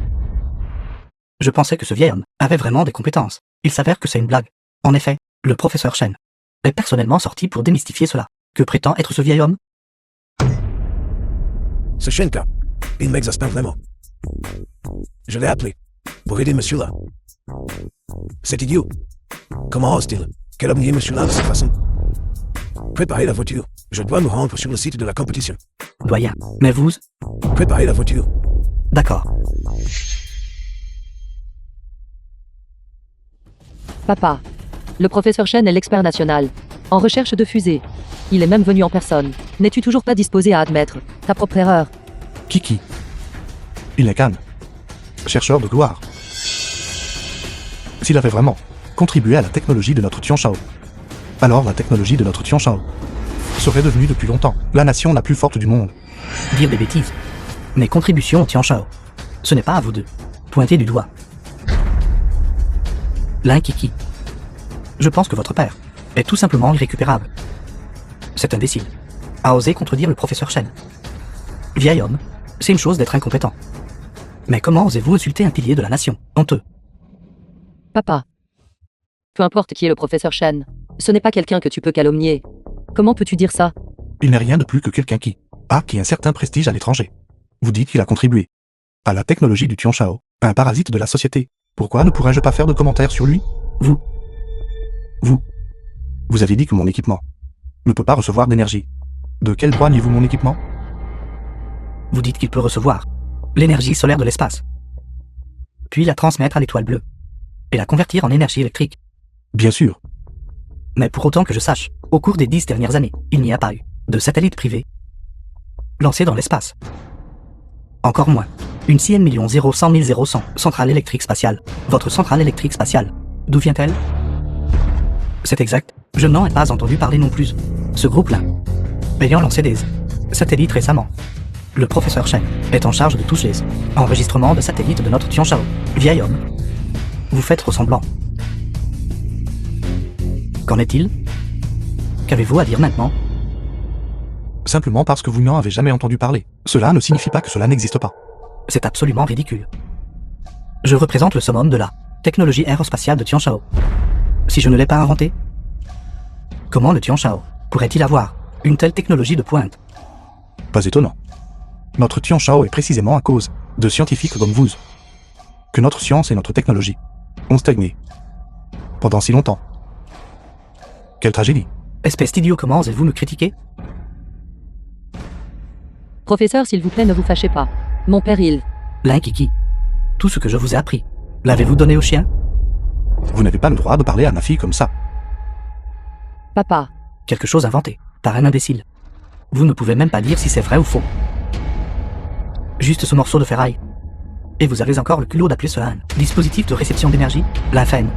Je pensais que ce vieil homme avait vraiment des compétences. Il s'avère que c'est une blague. En effet, le professeur Shen est personnellement sorti pour démystifier cela. Que prétend être ce vieil homme? Ce Shenka, il m'exaspère vraiment. Je l'ai appelé pour aider monsieur là. C'est idiot. Comment ose-t-il calomnier monsieur là de cette façon? Préparez la voiture. Je dois me rendre sur le site de la compétition. Doyen, mais vous... Préparez la voiture. D'accord. Papa. Le professeur Shen est l'expert national en recherche de fusées. Il est même venu en personne. N'es-tu toujours pas disposé à admettre ta propre erreur? Kiki. Il n'est qu'un chercheur de gloire. S'il avait vraiment contribué à la technologie de notre Tianshao, alors la technologie de notre Tianshao serait devenue depuis longtemps la nation la plus forte du monde. Dire des bêtises. Mes contributions au Tianshao, ce n'est pas à vous deux. Pointez du doigt. L'un Kiki. Je pense que votre père est tout simplement irrécupérable. Cet imbécile a osé contredire le professeur Shen. Vieil homme, c'est une chose d'être incompétent. Mais comment osez-vous insulter un pilier de la nation? Honteux. Papa. Peu importe qui est le professeur Shen, ce n'est pas quelqu'un que tu peux calomnier. Comment peux-tu dire ça? Il n'est rien de plus que quelqu'un qui a acquis un certain prestige à l'étranger. Vous dites qu'il a contribué à la technologie du Tianshao, un parasite de la société. Pourquoi ne pourrais-je pas faire de commentaires sur lui? Vous avez dit que mon équipement ne peut pas recevoir d'énergie. De quel droit niez-vous mon équipement? Vous dites qu'il peut recevoir l'énergie solaire de l'espace, puis la transmettre à l'étoile bleue, et la convertir en énergie électrique. Bien sûr. Mais pour autant que je sache, au cours des 10 dernières années, il n'y a pas eu de satellite privé lancé dans l'espace. Encore moins, une CN 100 centrale électrique spatiale. Votre centrale électrique spatiale, d'où vient-elle? C'est exact, je n'en ai pas entendu parler non plus. Ce groupe-là, ayant lancé des satellites récemment, le professeur Shen est en charge de tous les enregistrements de satellites de notre Tianshao. Vieil homme, vous faites ressemblant. Qu'en est-il? Qu'avez-vous à dire maintenant? Simplement parce que vous n'en avez jamais entendu parler. Cela ne signifie pas que cela n'existe pas. C'est absolument ridicule. Je représente le summum de la technologie aérospatiale de Tianshao. Si je ne l'ai pas inventé, comment le Tianshao pourrait-il avoir une telle technologie de pointe? Pas étonnant. Notre Tianshao est précisément à cause de scientifiques comme vous que notre science et notre technologie ont stagné pendant si longtemps. Quelle tragédie. Espèce d'idiot, comment osez-vous me critiquer? Professeur, s'il vous plaît, ne vous fâchez pas. Mon père, Linkiki, tout ce que je vous ai appris, l'avez-vous donné au chien? Vous n'avez pas le droit de parler à ma fille comme ça. Papa. Quelque chose inventé par un imbécile. Vous ne pouvez même pas dire si c'est vrai ou faux. Juste ce morceau de ferraille. Et vous avez encore le culot d'appeler cela un dispositif de réception d'énergie, l'infâme.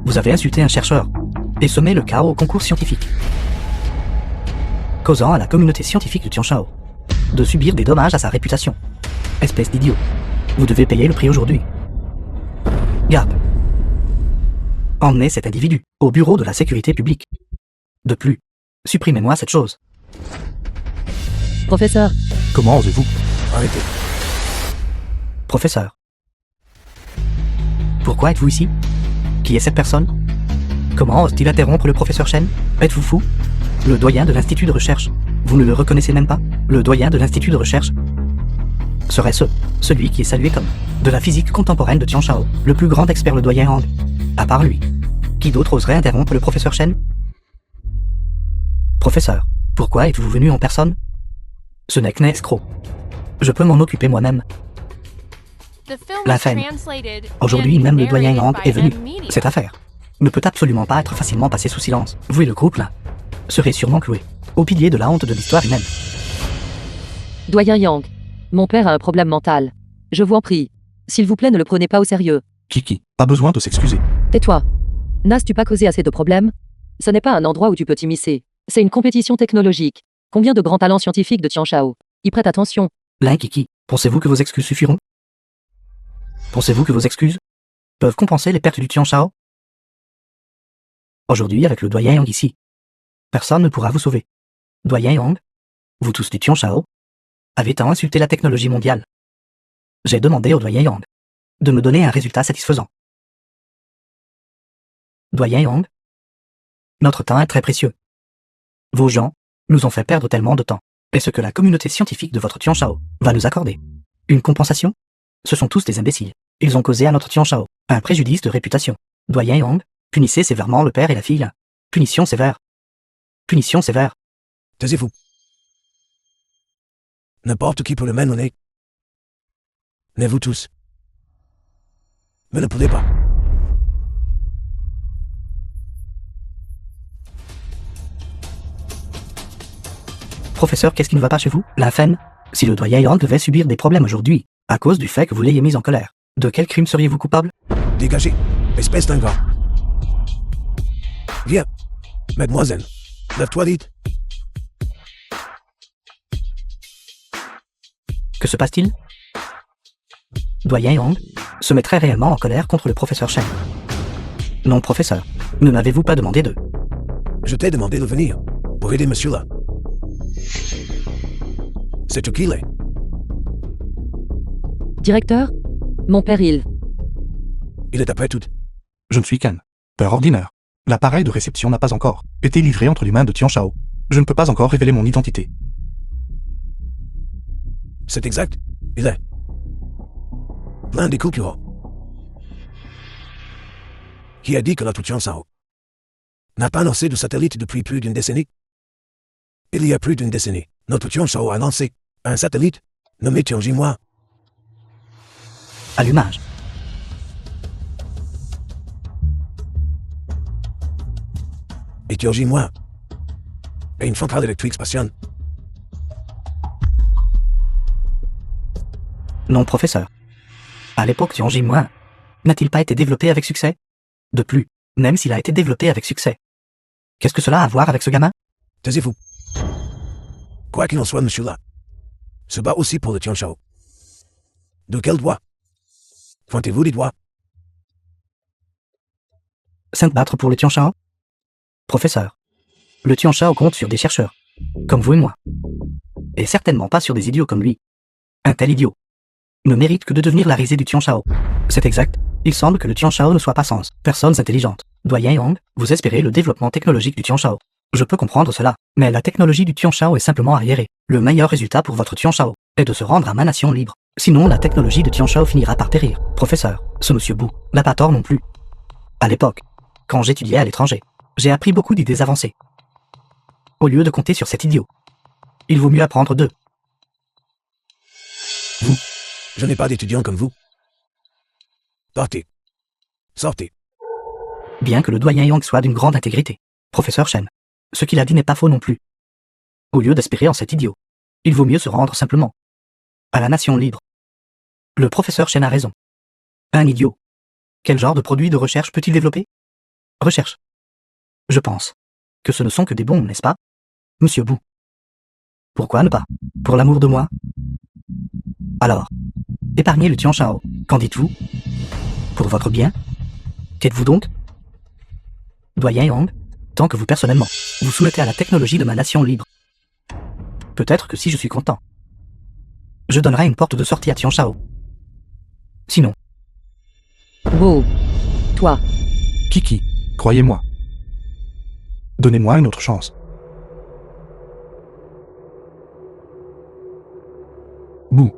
Vous avez insulté un chercheur et semé le chaos au concours scientifique, causant à la communauté scientifique de Tianshao de subir des dommages à sa réputation. Espèce d'idiot. Vous devez payer le prix aujourd'hui. Garde. Emmenez cet individu au bureau de la sécurité publique. De plus, supprimez-moi cette chose. Professeur. Comment osez-vous? Arrêtez. Professeur. Pourquoi êtes-vous ici? Qui est cette personne? Comment ose-t-il interrompre le professeur Chen? Êtes-vous fou? Le doyen de l'Institut de recherche. Vous ne le reconnaissez même pas? Le doyen de l'Institut de recherche serait celui qui est salué comme de la physique contemporaine de Tianshao, le plus grand expert, le doyen Hang. À part lui, qui d'autre oserait interrompre le professeur Chen? Professeur, pourquoi êtes-vous venu en personne? Ce n'est qu'un escroc. Je peux m'en occuper moi-même. La femme. Aujourd'hui, même le doyen Yang est venu. Cette affaire ne peut absolument pas être facilement passée sous silence. Vous et le groupe là serez sûrement cloués au pilier de la honte de l'histoire humaine. Doyen Yang. Mon père a un problème mental. Je vous en prie. S'il vous plaît, ne le prenez pas au sérieux. Kiki, pas besoin de s'excuser. Tais-toi. N'as-tu pas causé assez de problèmes? Ce n'est pas un endroit où tu peux t'immiscer. C'est une compétition technologique. Combien de grands talents scientifiques de Tianshao y prêtent attention? Kiki, pensez-vous que vos excuses suffiront? Pensez-vous que vos excuses peuvent compenser les pertes du Tianshao? Aujourd'hui, avec le doyen Yang ici, personne ne pourra vous sauver. Doyen Yang, vous tous du Tianshao, avez tant insulté la technologie mondiale. J'ai demandé au doyen Yang de me donner un résultat satisfaisant. Doyen Yang, notre temps est très précieux. Vos gens nous ont fait perdre tellement de temps. Est-ce que la communauté scientifique de votre Tianshao va nous accorder une compensation? Ce sont tous des imbéciles. Ils ont causé à notre Tianshao un préjudice de réputation. Doyen Yang, punissez sévèrement le père et la fille. Punition sévère. Punition sévère. Taisez-vous. N'importe qui peut le mener. Mais vous tous. Mais ne pouvez pas. Professeur, qu'est-ce qui ne va pas chez vous? L'infâme. Si le doyen Yang devait subir des problèmes aujourd'hui, à cause du fait que vous l'ayez mis en colère, de quel crime seriez-vous coupable? Dégagez, espèce d'ingrat. Viens, mademoiselle. Lève-toi vite. Que se passe-t-il? Doyen Yang se mettrait réellement en colère contre le professeur Chen. Non, professeur, ne m'avez-vous pas demandé de... Je t'ai demandé de venir pour aider monsieur là. C'est tout qu'il est. Directeur? Mon père, Il est après tout. Je ne suis qu'un père ordinaire. L'appareil de réception n'a pas encore été livré entre les mains de Tianshao. Je ne peux pas encore révéler mon identité. C'est exact. Il est. Plein de concurrents. Qui a dit que notre Tianshao n'a pas lancé de satellite depuis plus d'une décennie? Il y a plus d'une décennie, notre Tianshao a lancé un satellite nommé Tianjin-1. Allumage. Et Tianjin-1 est une centrale électrique spatiale. Non, professeur. À l'époque, Tianjin-1 n'a-t-il pas été développé avec succès? De plus, même s'il a été développé avec succès, qu'est-ce que cela a à voir avec ce gamin? Taisez-vous. Quoi qu'il en soit, monsieur là se bat aussi pour le Tianshao. De quel doigt? Pointez-vous les doigts. Se battre pour le Tianshao? Professeur, le Tianshao compte sur des chercheurs, comme vous et moi. Et certainement pas sur des idiots comme lui. Un tel idiot ne mérite que de devenir la risée du Tianshao. C'est exact. Il semble que le Tianshao ne soit pas sans personnes intelligentes. Doyen Yang, vous espérez le développement technologique du Tianshao. Je peux comprendre cela, mais la technologie du Tianshao est simplement arriérée. Le meilleur résultat pour votre Tianshao est de se rendre à ma nation libre. Sinon, la technologie de Tianshao finira par périr. Professeur, ce monsieur Bou n'a pas tort non plus. À l'époque, quand j'étudiais à l'étranger, j'ai appris beaucoup d'idées avancées. Au lieu de compter sur cet idiot, il vaut mieux apprendre d'eux. Vous, je n'ai pas d'étudiant comme vous. Partez. Sortez. Bien que le doyen Yang soit d'une grande intégrité, professeur Shen, ce qu'il a dit n'est pas faux non plus. Au lieu d'espérer en cet idiot, il vaut mieux se rendre simplement à la nation libre. Le professeur Shen a raison. Un idiot. Quel genre de produit de recherche peut-il développer? Recherche. Je pense que ce ne sont que des bombes, n'est-ce pas, monsieur Bou? Pourquoi ne pas? Pour l'amour de moi? Alors, épargnez le Tianshao, qu'en dites-vous? Pour votre bien? Qu'êtes-vous donc? Doyen Yang, tant que vous personnellement, vous soumettez à la technologie de ma nation libre. Peut-être que si je suis content, je donnerai une porte de sortie à Tianshao. Sinon, Wow. Toi. Kiki, croyez-moi. Donnez-moi une autre chance. Bou.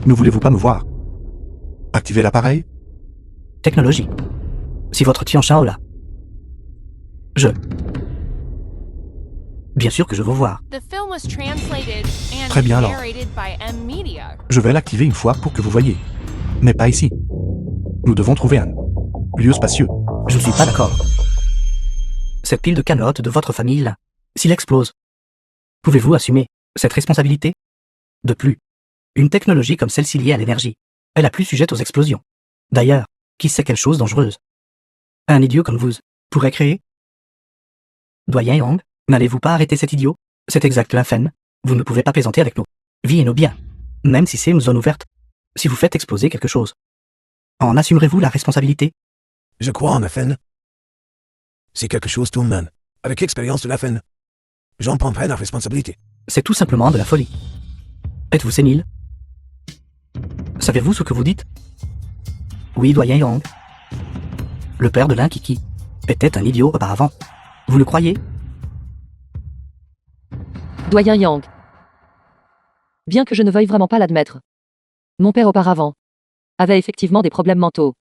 Ne voulez-vous pas me voir? Activez l'appareil? technologie. Si votre Tianshao là. Bien sûr que je veux voir. The film was translated and Très bien, alors. narrated by M Media. Je vais l'activer une fois pour que vous voyez. Mais pas ici. Nous devons trouver un lieu spacieux. Je ne suis pas d'accord. Cette pile de canottes de votre famille là, s'il explose, pouvez-vous assumer cette responsabilité? De plus, une technologie comme celle-ci liée à l'énergie est la plus sujette aux explosions. D'ailleurs, qui sait quelle chose dangereuse un idiot comme vous pourrait créer? Doyen Yang, n'allez-vous pas arrêter cet idiot? C'est exact, l'infâme. Vous ne pouvez pas plaisanter avec nos vies et nos biens, même si c'est une zone ouverte. Si vous faites exploser quelque chose, en assumerez-vous la responsabilité? Je crois en la fin. C'est quelque chose tout de même. Avec l'expérience de la fin, j'en prendrai la responsabilité. C'est tout simplement de la folie. Êtes-vous sénile? Savez-vous ce que vous dites? Oui, doyen Yang. Le père de Kiki était un idiot auparavant. Vous le croyez? Doyen Yang. Bien que je ne veuille vraiment pas l'admettre, mon père auparavant avait effectivement des problèmes mentaux.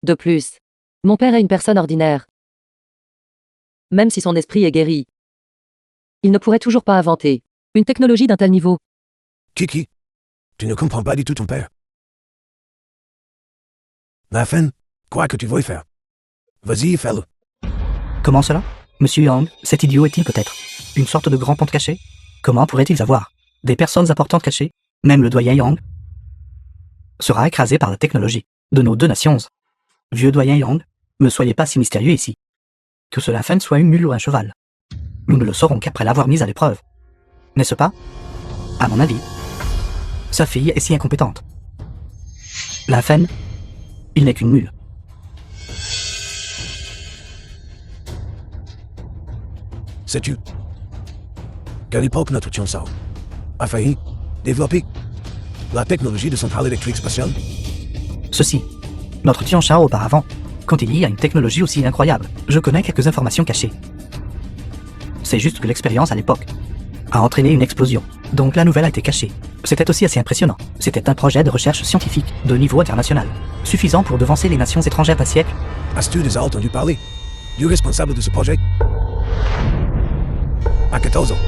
De plus, mon père est une personne ordinaire. Même si son esprit est guéri, il ne pourrait toujours pas inventer une technologie d'un tel niveau. Kiki, tu ne comprends pas du tout ton père. La fin, quoi que tu veuilles faire. Vas-y, fais-le. Comment cela? Monsieur Yang, cet idiot est-il peut-être une sorte de grand ponte caché? Comment pourrait-il avoir des personnes importantes cachées? Même le doyen Yang sera écrasé par la technologie de nos deux nations. Vieux doyen Yang, ne soyez pas si mystérieux ici. Que cela fin soit une mule ou un cheval. Nous ne le saurons qu'après l'avoir mise à l'épreuve. N'est-ce pas? À mon avis, sa fille est si incompétente. La fin, il n'est qu'une mule. Sais-tu qu'à l'époque notre Tianshao a failli développer la technologie de centrale électrique spatiale? Ceci, notre Tianshao auparavant, quand il y a une technologie aussi incroyable, je connais quelques informations cachées. C'est juste que l'expérience à l'époque a entraîné une explosion, donc la nouvelle a été cachée. C'était aussi assez impressionnant. C'était un projet de recherche scientifique de niveau international, suffisant pour devancer les nations étrangères d'un siècle. As-tu déjà entendu parler du responsable de ce projet? À 14 ans,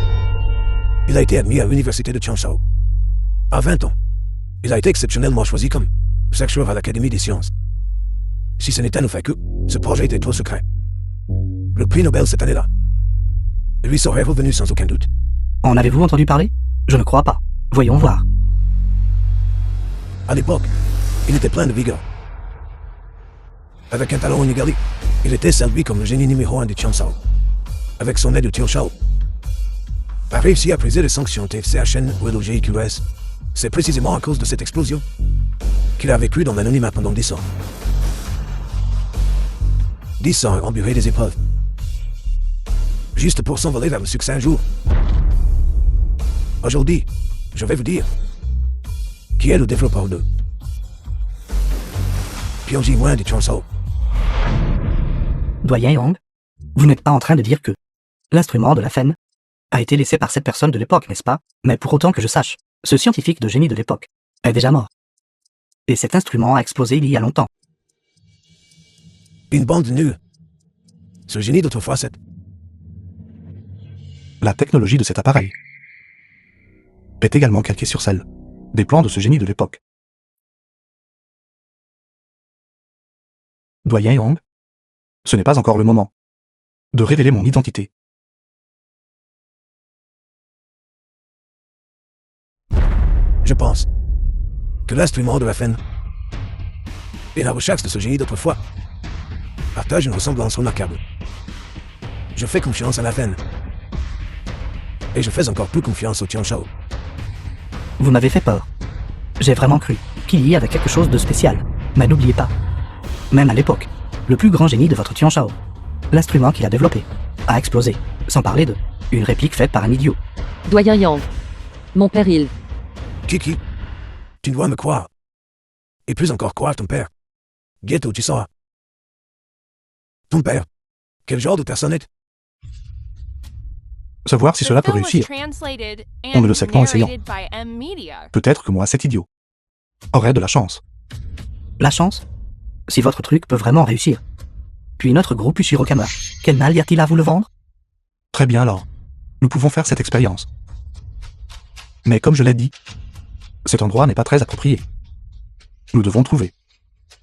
il a été admis à l'université de Tianshao. À 20 ans, il a été exceptionnellement choisi comme chercheur à l'Académie des sciences. Si ce n'était en fait que ce projet était trop secret. Le prix Nobel cette année-là lui serait revenu sans aucun doute. En avez-vous entendu parler? Je ne crois pas. Voyons voir. À l'époque, il était plein de vigueur. Avec un talent inégalé, il était servi comme le génie numéro 1 de Tianshao. Avec son aide, Tianshao a réussi à briser les sanctions TFCHN ou LOGIQS. C'est précisément à cause de cette explosion qu'il a vécu dans l'anonymat pendant 10 ans. 10 ans à emburer des épreuves. Juste pour s'envoler vers le succès un jour. Aujourd'hui, je vais vous dire Qui est le développeur de Pyongyang Wang du Chonshao? Doyen Yang, vous n'êtes pas en train de dire que l'instrument de la FEN a été laissé par cette personne de l'époque, n'est-ce pas? Mais pour autant que je sache, ce scientifique de génie de l'époque est déjà mort. Et cet instrument a explosé il y a longtemps. Une bande de nuls. Ce génie d'autrefois, c'est... La technologie de cet appareil est également calquée sur celle des plans de ce génie de l'époque. Doyen Yang, ce n'est pas encore le moment de révéler mon identité. Je pense que l'instrument de la FEN et la recherche de ce génie d'autrefois partagent une ressemblance remarquable. Je fais confiance à la FEN. Et je fais encore plus confiance au Tianshao. Vous m'avez fait peur. J'ai vraiment cru qu'il y avait quelque chose de spécial. Mais n'oubliez pas, même à l'époque, le plus grand génie de votre Tianshao, l'instrument qu'il a développé, a explosé, sans parler de une réplique faite par un idiot. Doyen Yang. Mon péril. Kiki, tu dois me croire. Et plus encore croire ton père. Bientôt tu sauras. Ton père, quel genre de personne est? Savoir si The cela peut film was réussir. translated On ne and le sait qu'en essayant. narrated by M Media. Peut-être que moi, cet idiot, aurait de la chance. La chance? Si votre truc peut vraiment réussir. Puis notre groupe Ushirokama, quel mal y a-t-il à vous le vendre? Très bien alors. Nous pouvons faire cette expérience. Mais comme je l'ai dit, cet endroit n'est pas très approprié. Nous devons trouver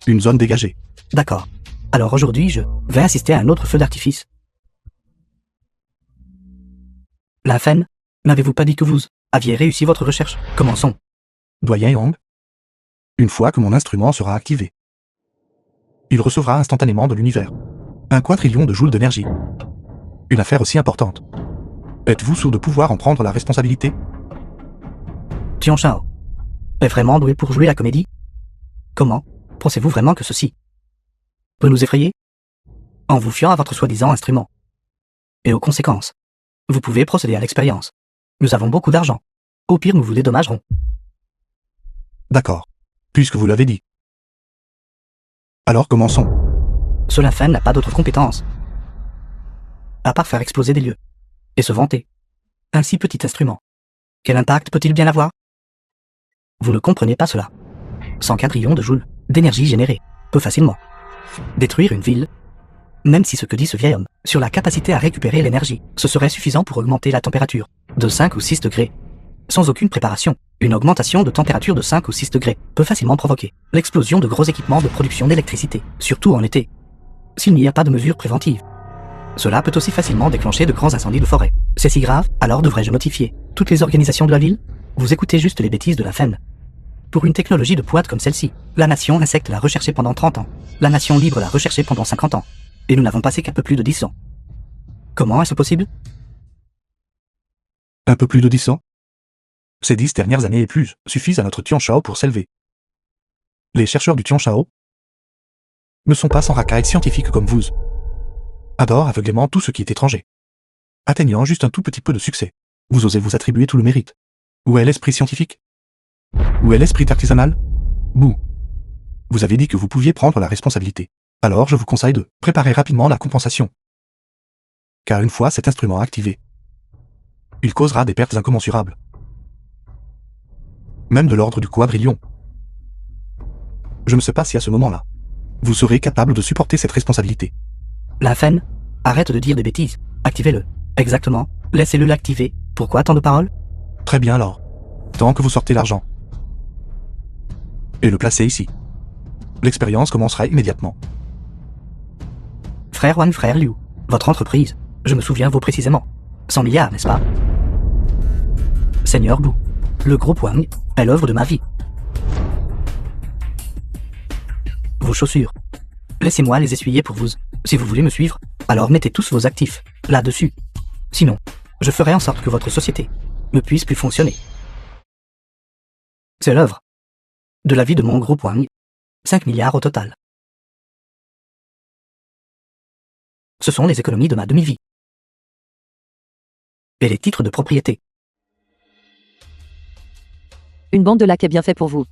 une zone dégagée. D'accord. Alors aujourd'hui, je vais assister à un autre feu d'artifice. La FEN, n'avez-vous pas dit que vous aviez réussi votre recherche? Commençons. Doyen Yang, une fois que mon instrument sera activé, il recevra instantanément de l'univers 1 quadrillion de joules d'énergie. Une affaire aussi importante. Êtes-vous sûr de pouvoir en prendre la responsabilité? Tianshao est vraiment doué pour jouer la comédie? Comment pensez-vous vraiment que ceci peut nous effrayer? En vous fiant à votre soi-disant instrument. Et aux conséquences, vous pouvez procéder à l'expérience. Nous avons beaucoup d'argent. Au pire, nous vous dédommagerons. D'accord. Puisque vous l'avez dit. Alors commençons. Cela FEN n'a pas d'autre compétence. À part faire exploser des lieux. Et se vanter. Un si petit instrument. Quel impact peut-il bien avoir? Vous ne comprenez pas cela. 100 quadrillions de joules d'énergie générée peut facilement détruire une ville. Même si ce que dit ce vieil homme sur la capacité à récupérer l'énergie, ce serait suffisant pour augmenter la température de 5 ou 6 degrés. Sans aucune préparation, une augmentation de température de 5 ou 6 degrés peut facilement provoquer l'explosion de gros équipements de production d'électricité, surtout en été. S'il n'y a pas de mesures préventives. Cela peut aussi facilement déclencher de grands incendies de forêt. C'est si grave, alors devrais-je notifier toutes les organisations de la ville? Vous écoutez juste les bêtises de la FEN. Pour une technologie de pointe comme celle-ci, la nation insecte l'a recherchée pendant 30 ans. La nation libre l'a recherchée pendant 50 ans. Et nous n'avons passé qu'un peu plus de 10 ans. Comment est-ce possible? Un peu plus de 10 ans? Ces 10 dernières années et plus suffisent à notre Tianshao pour s'élever. Les chercheurs du Tianshao ne sont pas sans racailles scientifiques comme vous. Adorent aveuglément tout ce qui est étranger. Atteignant juste un tout petit peu de succès, vous osez vous attribuer tout le mérite. Où est l'esprit scientifique? Où est l'esprit artisanal? Bouh. Vous avez dit que vous pouviez prendre la responsabilité. Alors je vous conseille de préparer rapidement la compensation. Car une fois cet instrument activé, il causera des pertes incommensurables. Même de l'ordre du quadrillion. Je ne sais pas si à ce moment-là, vous serez capable de supporter cette responsabilité. La FEN, arrête de dire des bêtises. Activez-le. Exactement. Laissez-le l'activer. Pourquoi tant de paroles? Très bien alors. Tant que vous sortez l'argent. Et le placez ici. L'expérience commencera immédiatement. Frère Wan, frère Liu, votre entreprise, je me souviens vous précisément. 100 milliards, n'est-ce pas? Seigneur Bu, le groupe Wang est l'œuvre de ma vie. Vos chaussures. Laissez-moi les essuyer pour vous. Si vous voulez me suivre, alors mettez tous vos actifs là-dessus. Sinon, je ferai en sorte que votre société ne puisse plus fonctionner. C'est l'œuvre de la vie de mon groupe Wang. 5 milliards au total. Ce sont les économies de ma demi-vie. Et les titres de propriété. Une bande de lac est bien fait pour vous.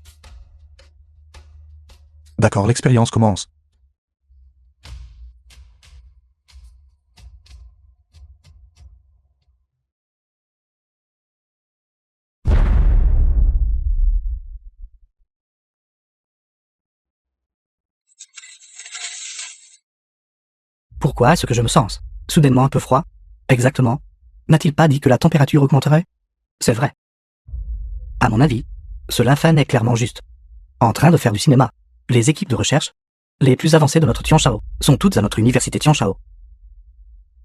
D'accord, l'expérience commence. Pourquoi est-ce que je me sens soudainement un peu froid? Exactement. N'a-t-il pas dit que la température augmenterait? C'est vrai. À mon avis, ce Lynfen est clairement juste. En train de faire du cinéma. Les équipes de recherche, les plus avancées de notre Tianshao, sont toutes à notre université Tianshao.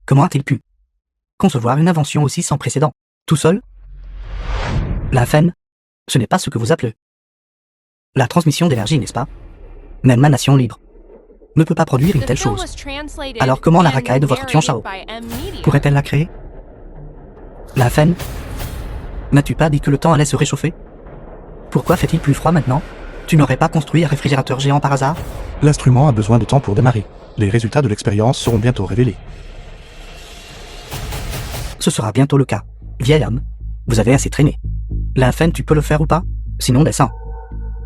Comment a-t-il pu concevoir une invention aussi sans précédent, tout seul? Lynfen, ce n'est pas ce que vous appelez la transmission d'énergie, n'est-ce pas? Même ma nation libre ne peut pas produire une The telle film chose. was translated Alors comment la and racaille de votre narrated Tianshao by M. Media. pourrait-elle la créer? Lynfen, n'as-tu pas dit que le temps allait se réchauffer? Pourquoi fait-il plus froid maintenant? Tu n'aurais pas construit un réfrigérateur géant par hasard? L'instrument a besoin de temps pour démarrer. Les résultats de l'expérience seront bientôt révélés. Ce sera bientôt le cas. Vieil homme, vous avez assez traîné. Lynfen, tu peux le faire ou pas? Sinon descends.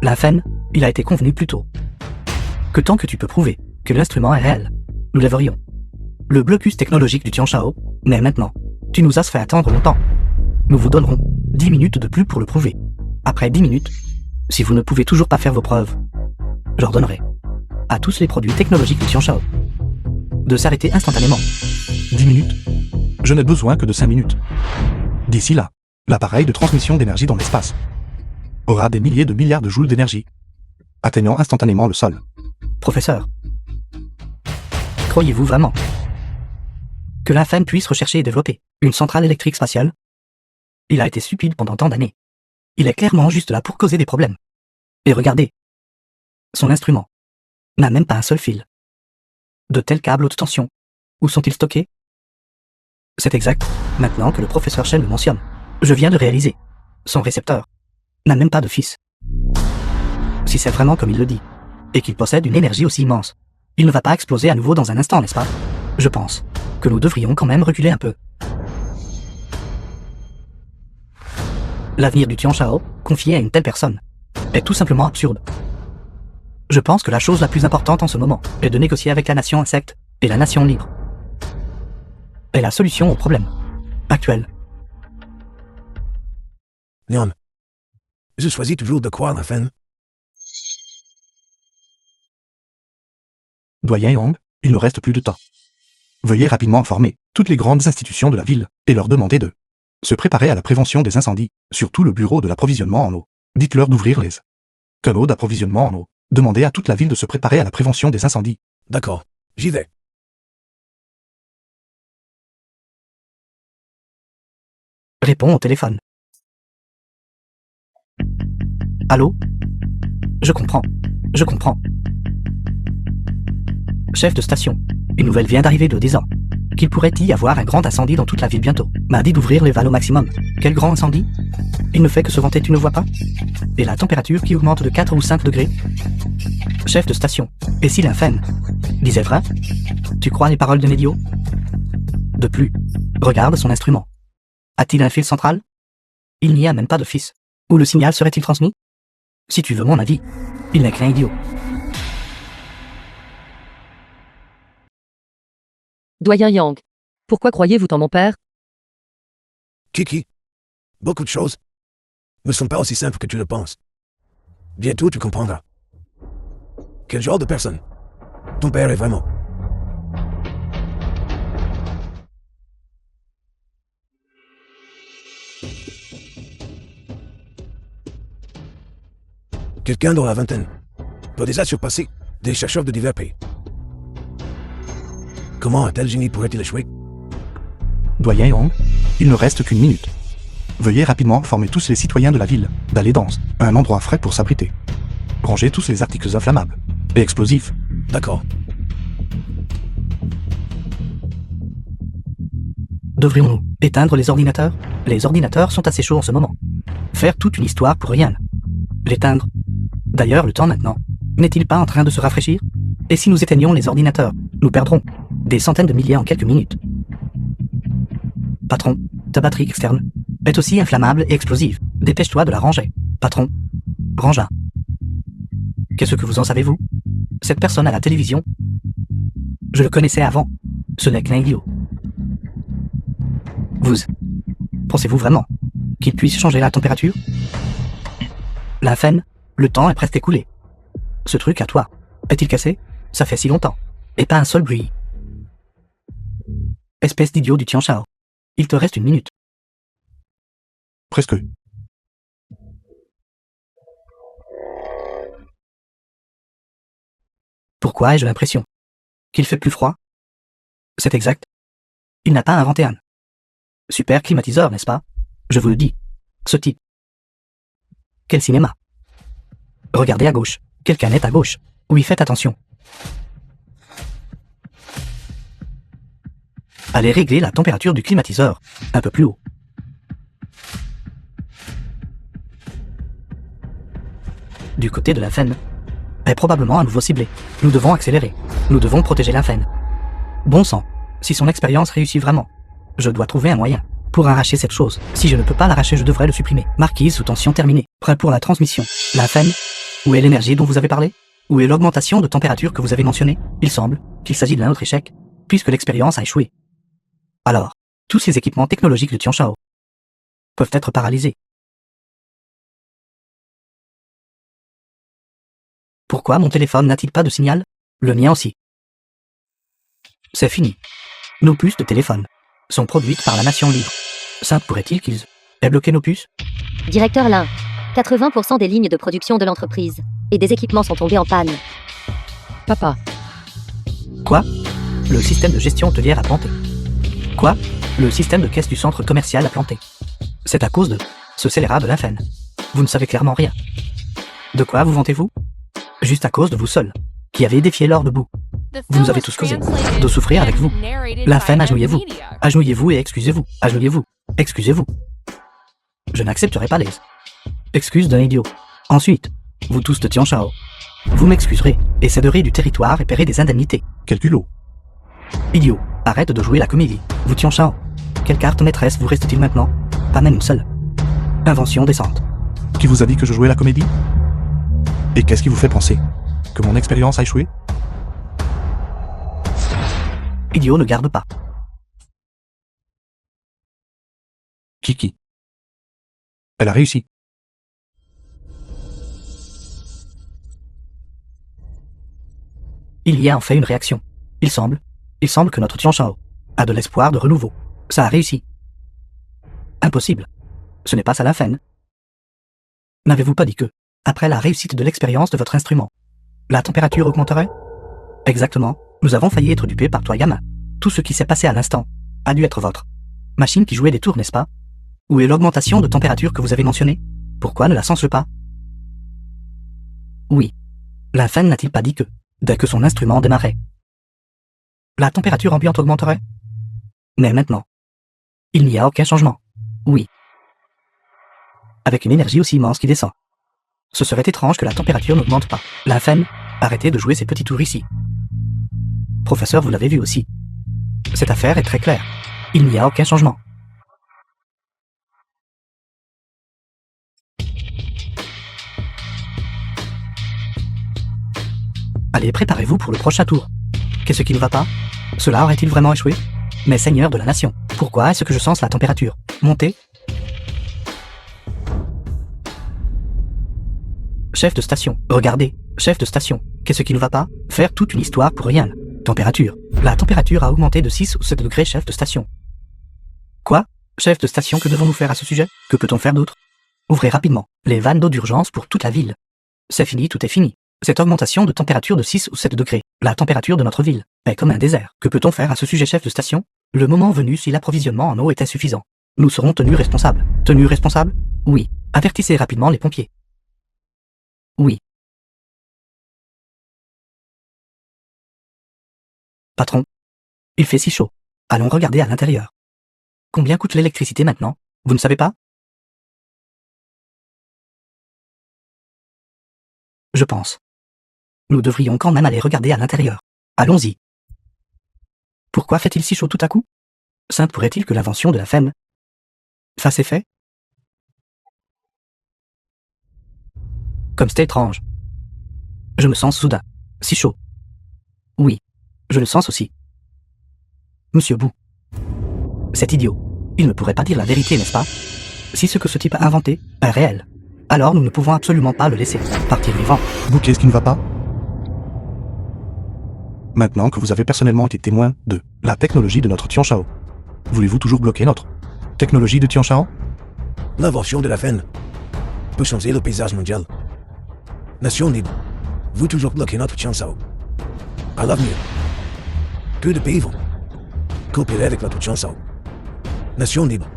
Lynfen, il a été convenu plus tôt que tant que tu peux prouver que l'instrument est réel, nous lèverions le blocus technologique du Tianshao, mais maintenant, tu nous as fait attendre longtemps. Nous vous donnerons 10 minutes de plus pour le prouver. Après 10 minutes, si vous ne pouvez toujours pas faire vos preuves, j'ordonnerai à tous les produits technologiques du Tianshao de s'arrêter instantanément. 10 minutes. Je n'ai besoin que de 5 minutes. D'ici là, l'appareil de transmission d'énergie dans l'espace aura des milliers de milliards de joules d'énergie, atteignant instantanément le sol. Professeur, croyez-vous vraiment que Lynfen puisse rechercher et développer une centrale électrique spatiale? Il a été stupide pendant tant d'années. Il est clairement juste là pour causer des problèmes. Et regardez, son instrument n'a même pas un seul fil. De tels câbles haute tension, où sont-ils stockés? C'est exact, maintenant que le professeur Shen le mentionne. Je viens de réaliser. Son récepteur n'a même pas de fils. Si c'est vraiment comme il le dit, et qu'il possède une énergie aussi immense, il ne va pas exploser à nouveau dans un instant, n'est-ce pas? Je pense que nous devrions quand même reculer un peu. L'avenir du Tianshao, confié à une telle personne, est tout simplement absurde. Je pense que la chose la plus importante en ce moment est de négocier avec la nation insecte et la nation libre. Et la solution au problème actuel. Leon, je choisis toujours de croire Lynfen. Doyen Yong, il ne reste plus de temps. Veuillez rapidement informer toutes les grandes institutions de la ville et leur demander de se préparer à la prévention des incendies, surtout le bureau de l'approvisionnement en eau. Dites-leur d'ouvrir les canaux d'approvisionnement en eau. Demandez à toute la ville de se préparer à la prévention des incendies. D'accord, j'y vais. Réponds au téléphone. Allô? Je comprends. Je comprends. Chef de station, une nouvelle vient d'arriver de 10 ans. Qu'il pourrait y avoir un grand incendie dans toute la ville bientôt. M'a dit d'ouvrir les valves au maximum. Quel grand incendie? Il ne fait que se vanter, tu ne vois pas? Et la température qui augmente de 4 ou 5 degrés? Chef de station, et si Lynfen disait vrai? Tu crois les paroles de Médio? De plus, regarde son instrument. A-t-il un fil central? Il n'y a même pas de fils. Où le signal serait-il transmis? Si tu veux mon avis, il n'est qu'un idiot. Doyen Yang. Pourquoi croyez-vous en mon père? Kiki, beaucoup de choses ne sont pas aussi simples que tu le penses. Bientôt tu comprendras. Quel genre de personne ton père est vraiment? Quelqu'un dans la vingtaine peut déjà surpasser des chercheurs de divers pays. Comment un tel génie pourrait-il échouer? Doyen Yong, il ne reste qu'une minute. Veuillez rapidement informer tous les citoyens de la ville d'aller dans un endroit frais pour s'abriter. Rangez tous les articles inflammables et explosifs. D'accord. Devrions-nous éteindre les ordinateurs? Les ordinateurs sont assez chauds en ce moment. Faire toute une histoire pour rien. L'éteindre. D'ailleurs, le temps maintenant, n'est-il pas en train de se rafraîchir? Et si nous éteignions les ordinateurs, nous perdrons des centaines de milliers en quelques minutes. Patron, ta batterie externe est aussi inflammable et explosive. Dépêche-toi de la ranger. Patron. Rangin. Qu'est-ce que vous en savez, vous? Cette personne à la télévision? Je le connaissais avant. Ce n'est qu'un idiot. Vous. Pensez-vous vraiment qu'il puisse changer la température? La FN, le temps est presque écoulé. Ce truc à toi, est-il cassé? Ça fait si longtemps. Et pas un seul bruit. Espèce d'idiot du Tian Shao. Il te reste 1 minute. Presque. Pourquoi ai-je l'impression qu'il fait plus froid? C'est exact. Il n'a pas inventé un super climatiseur, n'est-ce pas? Je vous le dis. Ce type. Quel cinéma? Regardez à gauche. Quelqu'un est à gauche. Oui, faites attention. Allez régler la température du climatiseur. Un peu plus haut. Du côté de la FN est probablement un nouveau ciblé. Nous devons accélérer. Nous devons protéger la FN. Bon sang, si son expérience réussit vraiment, je dois trouver un moyen pour arracher cette chose. Si je ne peux pas l'arracher, je devrais le supprimer. Marquise sous tension terminée. Prêt pour la transmission. La FN? Où est l'énergie dont vous avez parlé? Où est l'augmentation de température que vous avez mentionnée? Il semble qu'il s'agit d'un autre échec, puisque l'expérience a échoué. Alors, tous ces équipements technologiques de Tian Shao peuvent être paralysés. Pourquoi mon téléphone n'a-t-il pas de signal? Le mien aussi. C'est fini. Nos puces de téléphone sont produites par la nation libre. Ça pourrait-il qu'ils aient bloqué nos puces? Directeur Lin, 80% des lignes de production de l'entreprise et des équipements sont tombés en panne. Papa, Quoi? Le système de gestion hôtelière a planté. Quoi? Le système de caisse du centre commercial a planté. C'est à cause de ce scélérat de la FN. Vous ne savez clairement rien. De quoi vous vantez-vous? Juste à cause de vous seul, qui avez défié l'or debout. Vous nous avez tous causé de souffrir avec vous. La FN, agenouillez-vous. Agenouillez-vous et excusez-vous. Agenouillez-vous. Excusez-vous. Je n'accepterai pas les excuses d'un idiot. Ensuite, vous tous de Tian Shao, vous m'excuserez et céderez du territoire et paierez des indemnités. Quel culot. Idiot, arrête de jouer la comédie. Vous Tian Shao, quelle carte maîtresse vous reste-t-il maintenant? Pas même une seule. Invention décente. Qui vous a dit que je jouais la comédie? Et qu'est-ce qui vous fait penser que mon expérience a échoué? Idiot ne garde pas. Kiki. Elle a réussi. Il y a en fait une réaction. Il semble que notre Tian Shao a de l'espoir de renouveau. Ça a réussi. Impossible. Ce n'est pas ça la FN. N'avez-vous pas dit que, après la réussite de l'expérience de votre instrument, la température augmenterait? Exactement. Nous avons failli être dupés par toi, gamin. Tout ce qui s'est passé à l'instant a dû être votre machine qui jouait des tours, n'est-ce pas? Où est l'augmentation de température que vous avez mentionnée? Pourquoi ne la sens-le pas? Oui. La FN n'a-t-il pas dit que, dès que son instrument démarrait, la température ambiante augmenterait? Mais maintenant, il n'y a aucun changement. Oui. Avec une énergie aussi immense qui descend. Ce serait étrange que la température n'augmente pas. La FN, arrêtez de jouer ces petits tours ici. Professeur, vous l'avez vu aussi. Cette affaire est très claire. Il n'y a aucun changement. Allez, préparez-vous pour le prochain tour. Qu'est-ce qui ne va pas? Cela aurait-il vraiment échoué? Mais seigneur de la nation, pourquoi est-ce que je sens la température monter? Chef de station, regardez, chef de station, qu'est-ce qui ne va pas? Faire toute une histoire pour rien. Température. La température a augmenté de 6 ou 7 degrés, chef de station. Quoi? Chef de station, que devons-nous faire à ce sujet? Que peut-on faire d'autre? Ouvrez rapidement les vannes d'eau d'urgence pour toute la ville. C'est fini, tout est fini. Cette augmentation de température de 6 ou 7 degrés, la température de notre ville est comme un désert. Que peut-on faire à ce sujet, chef de station? Le moment venu, si l'approvisionnement en eau était suffisant, nous serons tenus responsables. Tenus responsables? Oui. Avertissez rapidement les pompiers. Oui. Patron, il fait si chaud. Allons regarder à l'intérieur. Combien coûte l'électricité maintenant? Vous ne savez pas? Je pense. Nous devrions quand même aller regarder à l'intérieur. Allons-y. Pourquoi fait-il si chaud tout à coup? Sainte pourrait-il que l'invention de la femme fasse effet? Comme c'est étrange. Je me sens soudain. Si chaud. Oui. Je le sens aussi. Monsieur Bou. C'est idiot. Il ne pourrait pas dire la vérité, n'est-ce pas? Si ce que ce type a inventé est réel, alors nous ne pouvons absolument pas le laisser partir vivant. Bou, qu'est-ce qui ne va pas? Maintenant que vous avez personnellement été témoin de la technologie de notre Tianshao, voulez-vous toujours bloquer notre technologie de Tianshao? L'invention de la FEN peut changer le paysage mondial. Nation libre, vous toujours bloquer notre Tianshao. À l'avenir, peu de pays vont coopérer avec notre Tianshao. Nation libre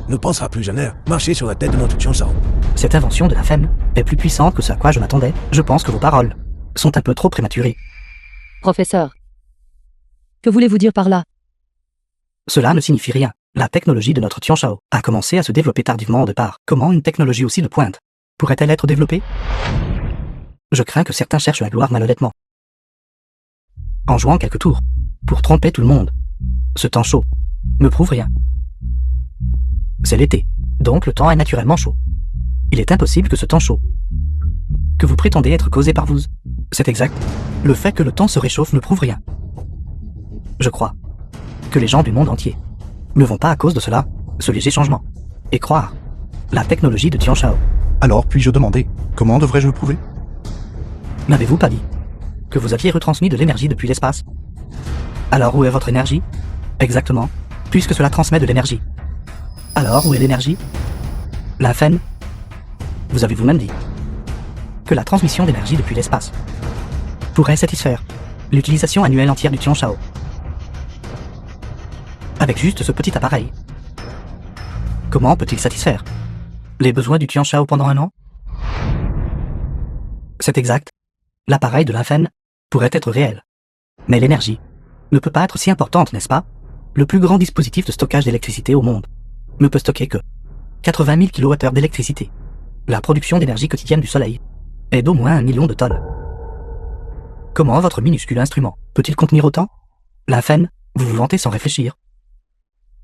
ne pensera plus jamais marcher sur la tête de notre Tianshao. Cette invention de la FEM est plus puissante que ce à quoi je m'attendais. Je pense que vos paroles sont un peu trop prématurées. Professeur. Que voulez-vous dire par là? Cela ne signifie rien. La technologie de notre Tianshao a commencé à se développer tardivement au départ. Comment une technologie aussi de pointe pourrait-elle être développée? Je crains que certains cherchent la gloire malhonnêtement. En jouant quelques tours, pour tromper tout le monde. Ce temps chaud ne prouve rien. C'est l'été, donc le temps est naturellement chaud. Il est impossible que ce temps chaud, que vous prétendez être causé par vous, c'est exact. Le fait que le temps se réchauffe ne prouve rien. Je crois que les gens du monde entier ne vont pas à cause de cela ce léger changement et croire la technologie de Tianshao. Alors puis-je demander, comment devrais-je le prouver? N'avez-vous pas dit que vous aviez retransmis de l'énergie depuis l'espace? Alors où est votre énergie? Exactement, puisque cela transmet de l'énergie. Alors où est l'énergie? La FEN? Vous avez vous-même dit que la transmission d'énergie depuis l'espace pourrait satisfaire l'utilisation annuelle entière du Tianshao. Avec juste ce petit appareil. Comment peut-il satisfaire les besoins du Tianshao pendant un an? C'est exact. L'appareil de l'Infen pourrait être réel. Mais l'énergie ne peut pas être si importante, n'est-ce pas? Le plus grand dispositif de stockage d'électricité au monde ne peut stocker que 80 000 kWh d'électricité. La production d'énergie quotidienne du Soleil est d'au moins 1 million de tonnes. Comment votre minuscule instrument peut-il contenir autant? L'Infen, vous vous vantez sans réfléchir.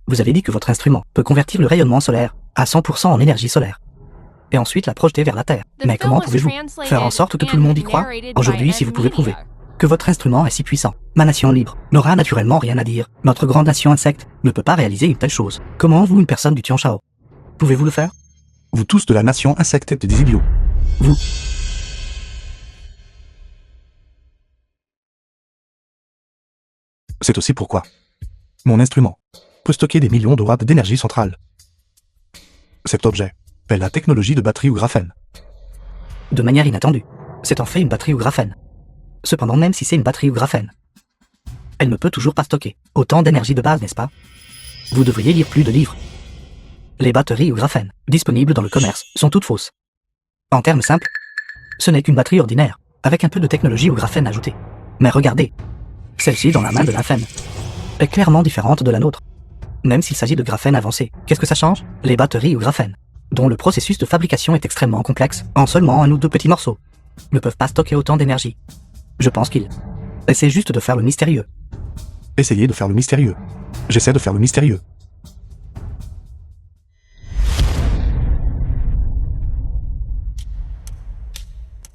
Vous avez dit que votre instrument peut convertir le rayonnement solaire à 100% en énergie solaire, et ensuite la projeter vers la Terre. Mais comment pouvez-vous faire en sorte que tout le monde y croit? Aujourd'hui, si vous pouvez prouver que votre instrument est si puissant, ma nation libre n'aura naturellement rien à dire. Notre grande nation insecte ne peut pas réaliser une telle chose. Comment vous, une personne du Tianshao, pouvez-vous le faire? Vous tous de la nation insecte êtes des idiots. Vous. C'est aussi pourquoi mon instrument peut stocker des millions de watts d'énergie centrale. Cet objet est la technologie de batterie ou graphène. De manière inattendue, c'est en fait une batterie ou graphène. Cependant, même si c'est une batterie ou graphène, elle ne peut toujours pas stocker autant d'énergie de base, n'est-ce pas? Vous devriez lire plus de livres. Les batteries ou graphènes disponibles dans le commerce sont toutes fausses. En termes simples, ce n'est qu'une batterie ordinaire, avec un peu de technologie ou graphène ajoutée. Mais regardez, celle-ci dans la main de l'Infen est clairement différente de la nôtre. Même s'il s'agit de graphène avancé, qu'est-ce que ça change? Les batteries ou graphènes, dont le processus de fabrication est extrêmement complexe, en seulement un ou deux petits morceaux, ne peuvent pas stocker autant d'énergie. Je pense qu'il essaie juste de faire le mystérieux. Essayez de faire le mystérieux. J'essaie de faire le mystérieux.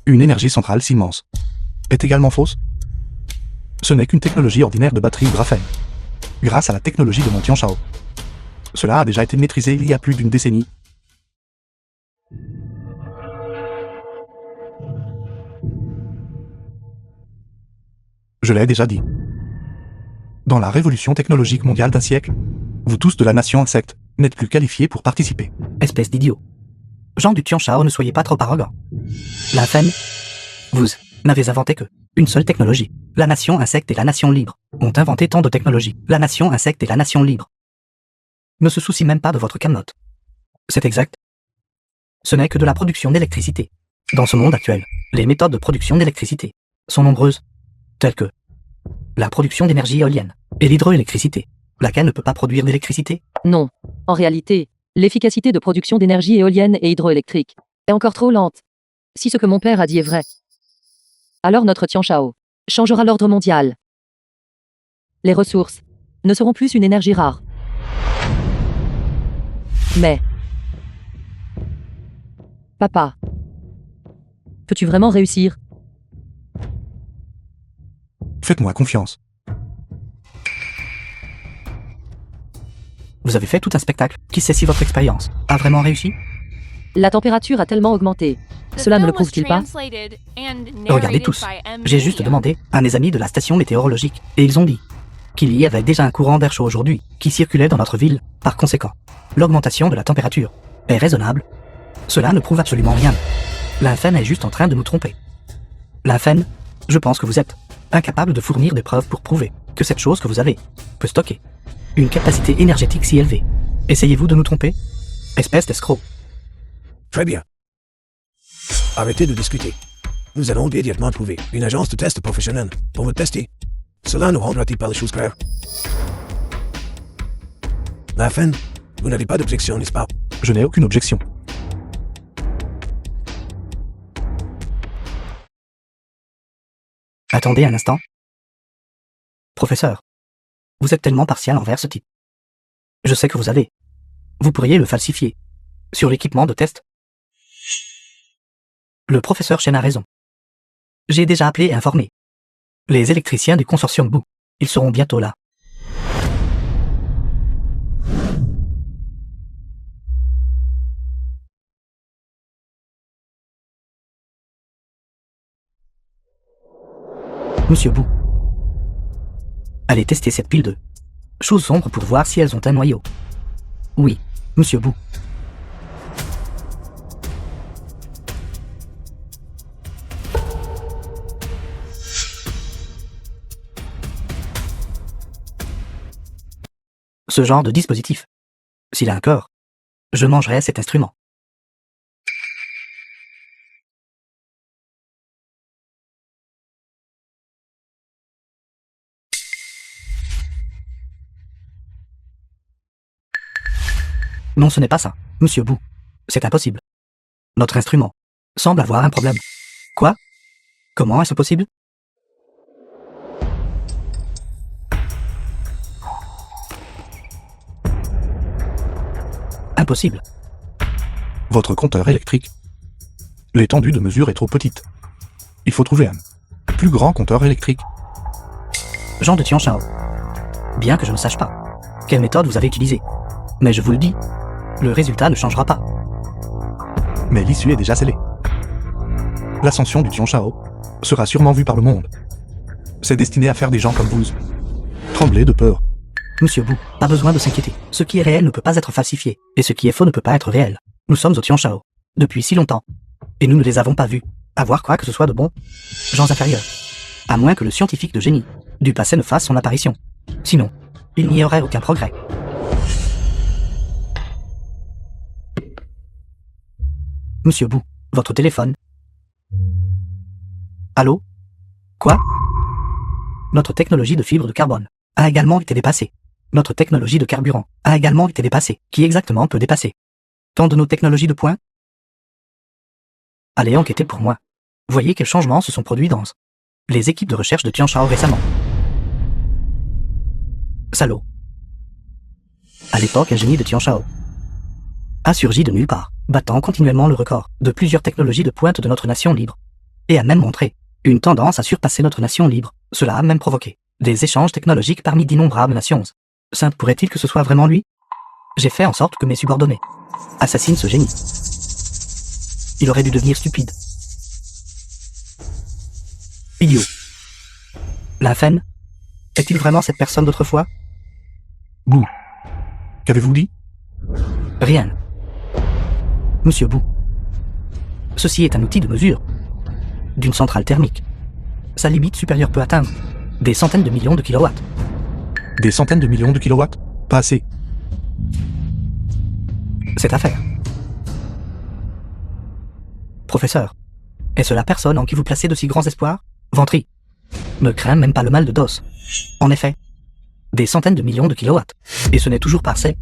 Une énergie centrale si immense est également fausse. Ce n'est qu'une technologie ordinaire de batterie ou graphène. Grâce à la technologie de mon Tianshao. Cela a déjà été maîtrisé il y a plus d'une décennie. Je l'ai déjà dit. Dans la révolution technologique mondiale d'un siècle, vous tous de la nation insecte n'êtes plus qualifiés pour participer. Espèce d'idiot. Gens du Tianshao, ne soyez pas trop arrogants. L'Infen, vous n'avez inventé que une seule technologie. La nation insecte et la nation libre ont inventé tant de technologies. La nation insecte et la nation libre ne se soucient même pas de votre camelote. C'est exact. Ce n'est que de la production d'électricité. Dans ce monde actuel, les méthodes de production d'électricité sont nombreuses, telles que la production d'énergie éolienne et l'hydroélectricité, laquelle ne peut pas produire d'électricité. Non. En réalité, l'efficacité de production d'énergie éolienne et hydroélectrique est encore trop lente. Si ce que mon père a dit est vrai, alors notre Tianshao changera l'ordre mondial. Les ressources ne seront plus une énergie rare. Mais, papa, Peux-tu vraiment réussir? Faites-moi confiance. Vous avez fait tout un spectacle. Qui sait si votre expérience a vraiment réussi? La température a tellement augmenté. The Cela ne le film was prouve-t-il pas? translated and Regardez narrated tous. by M. J'ai juste Media. demandé à mes amis de la station météorologique et ils ont dit qu'il y avait déjà un courant d'air chaud aujourd'hui qui circulait dans notre ville. Par conséquent, l'augmentation de la température est raisonnable. Cela ne prouve absolument rien. L'INFEN est juste en train de nous tromper. L'INFEN, je pense que vous êtes incapable de fournir des preuves pour prouver que cette chose que vous avez peut stocker une capacité énergétique si élevée. Essayez-vous de nous tromper? Espèce d'escroc. Très bien. Arrêtez de discuter. Nous allons immédiatement trouver une agence de test professionnelle pour vous tester. Cela nous rendra-t-il pas les choses claires? La fin, vous n'avez pas d'objection, n'est-ce pas? Je n'ai aucune objection. Attendez un instant. Professeur, vous êtes tellement partial envers ce type. Je sais que vous avez. Vous pourriez le falsifier. Sur l'équipement de test. Le professeur Chen a raison. J'ai déjà appelé et informé les électriciens du consortium BOO. Ils seront bientôt là. Monsieur BOO. Allez tester cette pile de choses sombres pour voir si elles ont un noyau. Oui, Monsieur BOO. Ce genre de dispositif, s'il a un corps, je mangerai cet instrument. Non, ce n'est pas ça, Monsieur BOO. C'est impossible. Notre instrument semble avoir un problème. Quoi? Comment est-ce possible? Impossible. Votre compteur électrique. L'étendue de mesure est trop petite. Il faut trouver un plus grand compteur électrique. Jean de Tianchao. Bien que je ne sache pas quelle méthode vous avez utilisée, mais je vous le dis, le résultat ne changera pas. Mais l'issue est déjà scellée. L'ascension du Tianshao sera sûrement vue par le monde. C'est destiné à faire des gens comme vous trembler de peur. Monsieur BOO, pas besoin de s'inquiéter. Ce qui est réel ne peut pas être falsifié, et ce qui est faux ne peut pas être réel. Nous sommes au Tianshao depuis si longtemps, et nous ne les avons pas vus avoir quoi que ce soit de bon. Gens inférieurs. À moins que le scientifique de génie du passé ne fasse son apparition. Sinon, il n'y aurait aucun progrès. Monsieur BOO, votre téléphone. Allô? Quoi? Notre technologie de fibre de carbone a également été dépassée. Notre technologie de carburant a également été dépassée. Qui exactement peut dépasser tant de nos technologies de pointe? Allez enquêter pour moi. Voyez quels changements se sont produits dans les équipes de recherche de Tianshao récemment. Salaud. À l'époque, un génie de Tianshao a surgi de nulle part, battant continuellement le record de plusieurs technologies de pointe de notre nation libre, et a même montré une tendance à surpasser notre nation libre. Cela a même provoqué des échanges technologiques parmi d'innombrables nations. Sainte, pourrait-il que ce soit vraiment lui? J'ai fait en sorte que mes subordonnés assassinent ce génie. Il aurait dû devenir stupide. Idiot. L'INFEN est-il vraiment cette personne d'autrefois? BOO. Qu'avez-vous dit? Rien. Monsieur BOO. Ceci est un outil de mesure d'une centrale thermique. Sa limite supérieure peut atteindre des centaines de millions de kilowatts. Des centaines de millions de kilowatts? Pas assez. Cette affaire. Professeur, est-ce la personne en qui vous placez de si grands espoirs? Ventry ne craint même pas le mal de dos. En effet, des centaines de millions de kilowatts. Et ce n'est toujours pas assez.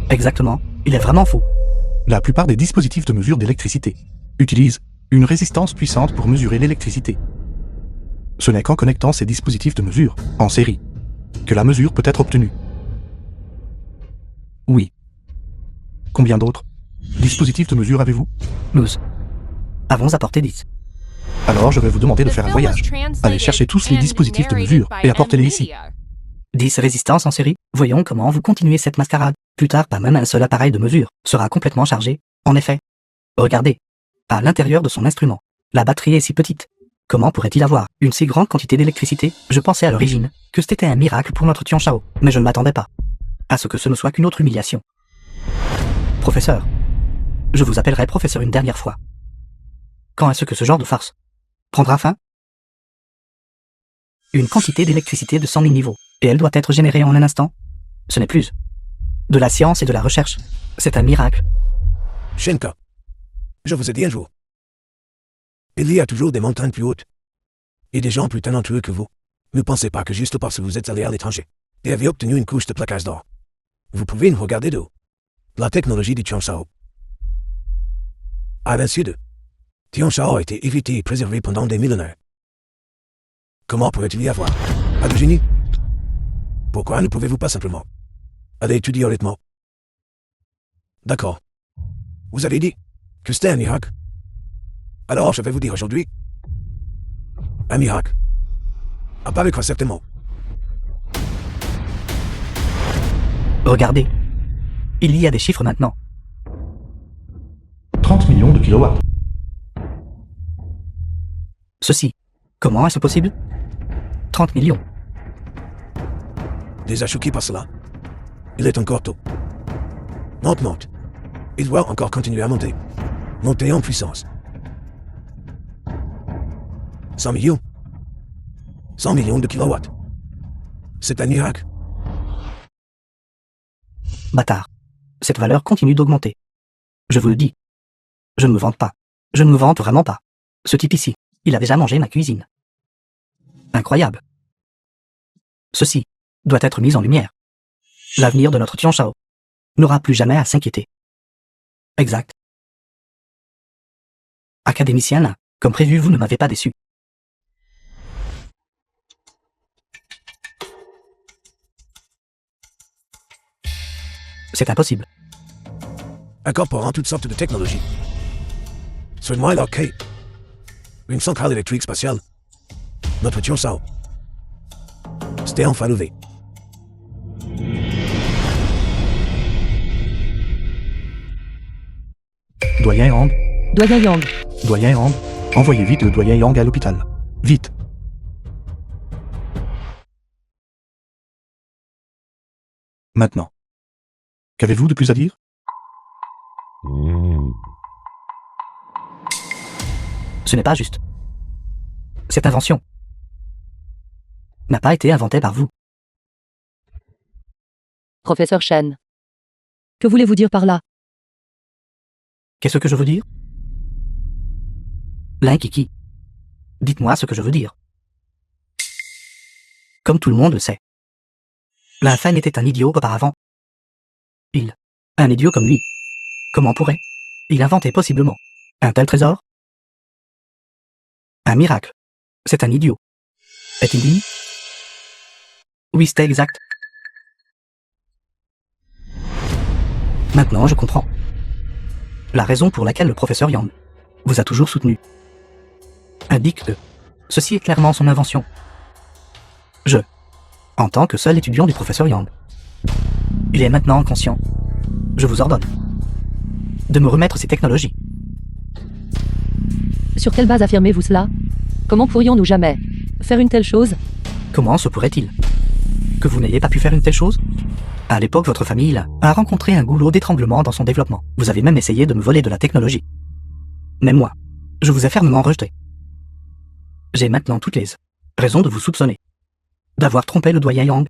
Exactement, il est vraiment fou. La plupart des dispositifs de mesure d'électricité utilisent une résistance puissante pour mesurer l'électricité. Ce n'est qu'en connectant ces dispositifs de mesure en série que la mesure peut être obtenue. Oui. Combien d'autres dispositifs de mesure avez-vous? Nous avons apporté 10. Alors je vais vous demander de The faire un film was voyage. translated Allez chercher tous les and dispositifs de narrated mesure by et apportez-les ici. M-Media. 10 résistances en série. Voyons comment vous continuez cette mascarade. Plus tard, pas même un seul appareil de mesure sera complètement chargé. En effet. Regardez. À l'intérieur de son instrument, la batterie est si petite. Comment pourrait-il avoir une si grande quantité d'électricité? Je pensais à l'origine que c'était un miracle pour notre Tian Shao, mais je ne m'attendais pas à ce que ce ne soit qu'une autre humiliation. Professeur. Je vous appellerai professeur une dernière fois. Quand est-ce que ce genre de farce prendra fin? Une quantité d'électricité de 100 000 niveaux, et elle doit être générée en un instant. Ce n'est plus de la science et de la recherche. C'est un miracle. Shenka, je vous ai dit un jour. Il y a toujours des montagnes plus hautes. Et des gens plus talentueux que vous. Ne pensez pas que juste parce que vous êtes allé à l'étranger et avez obtenu une couche de plaquage d'or, vous pouvez nous regarder de haut. La technologie du Tian Shao. À l'insu de Tian Shao a été évité et préservé pendant des millénaires. Comment pourrait-il y avoir pas de génie? Pourquoi ne pouvez-vous pas simplement aller étudier au rythme? D'accord. Vous avez dit que c'était un miracle. Alors je vais vous dire aujourd'hui. Un miracle. À part quoi certainement. Regardez. Il y a des chiffres maintenant. 30 millions de kilowatts. Ceci. Comment est-ce possible? 30 millions. Déjà choqué par cela. Il est encore tôt. Monte. Il doit encore continuer à monter. Monter en puissance. 100 millions. 100 millions de kilowatts. C'est un miracle. Bâtard. Cette valeur continue d'augmenter. Je vous le dis. Je ne me vante pas. Je ne me vante vraiment pas. Ce type ici, il a déjà mangé ma cuisine. Incroyable. Ceci doit être mis en lumière. L'avenir de notre Tian Shao n'aura plus jamais à s'inquiéter. Exact. Académicien là, comme prévu, vous ne m'avez pas déçu. C'est impossible. Incorporant toutes sortes de technologies. Seulement alors Kate. Une centrale électrique spatiale. Notre Tian Shao. C'était enfin levé. Doyen Yang, Doyen Yang, Doyen Yang, envoyez vite le Doyen Yang à l'hôpital. Vite. Maintenant. Qu'avez-vous de plus à dire? Ce n'est pas juste. Cette invention n'a pas été inventée par vous. professeur Shen. Que voulez-vous dire par là? Qu'est-ce que je veux dire? Kiki. Dites-moi ce que je veux dire. Comme tout le monde le sait. Fan était un idiot auparavant. Un idiot comme lui. Comment pourrait-il inventer possiblement un tel trésor? Un miracle. C'est un idiot. Est-il digne? Oui, c'était exact. Maintenant, je comprends. La raison pour laquelle le professeur Yang vous a toujours soutenu indique que ceci est clairement son invention. En tant que seul étudiant du professeur Yang, il est maintenant conscient. Je vous ordonne de me remettre ces technologies. Sur quelle base affirmez-vous cela? Comment pourrions-nous jamais faire une telle chose? Comment se pourrait-il que vous n'ayez pas pu faire une telle chose? À l'époque, votre famille a rencontré un goulot d'étranglement dans son développement. Vous avez même essayé de me voler de la technologie. Même moi, je vous ai fermement rejeté. J'ai maintenant toutes les raisons de vous soupçonner d'avoir trompé le doyen Yang,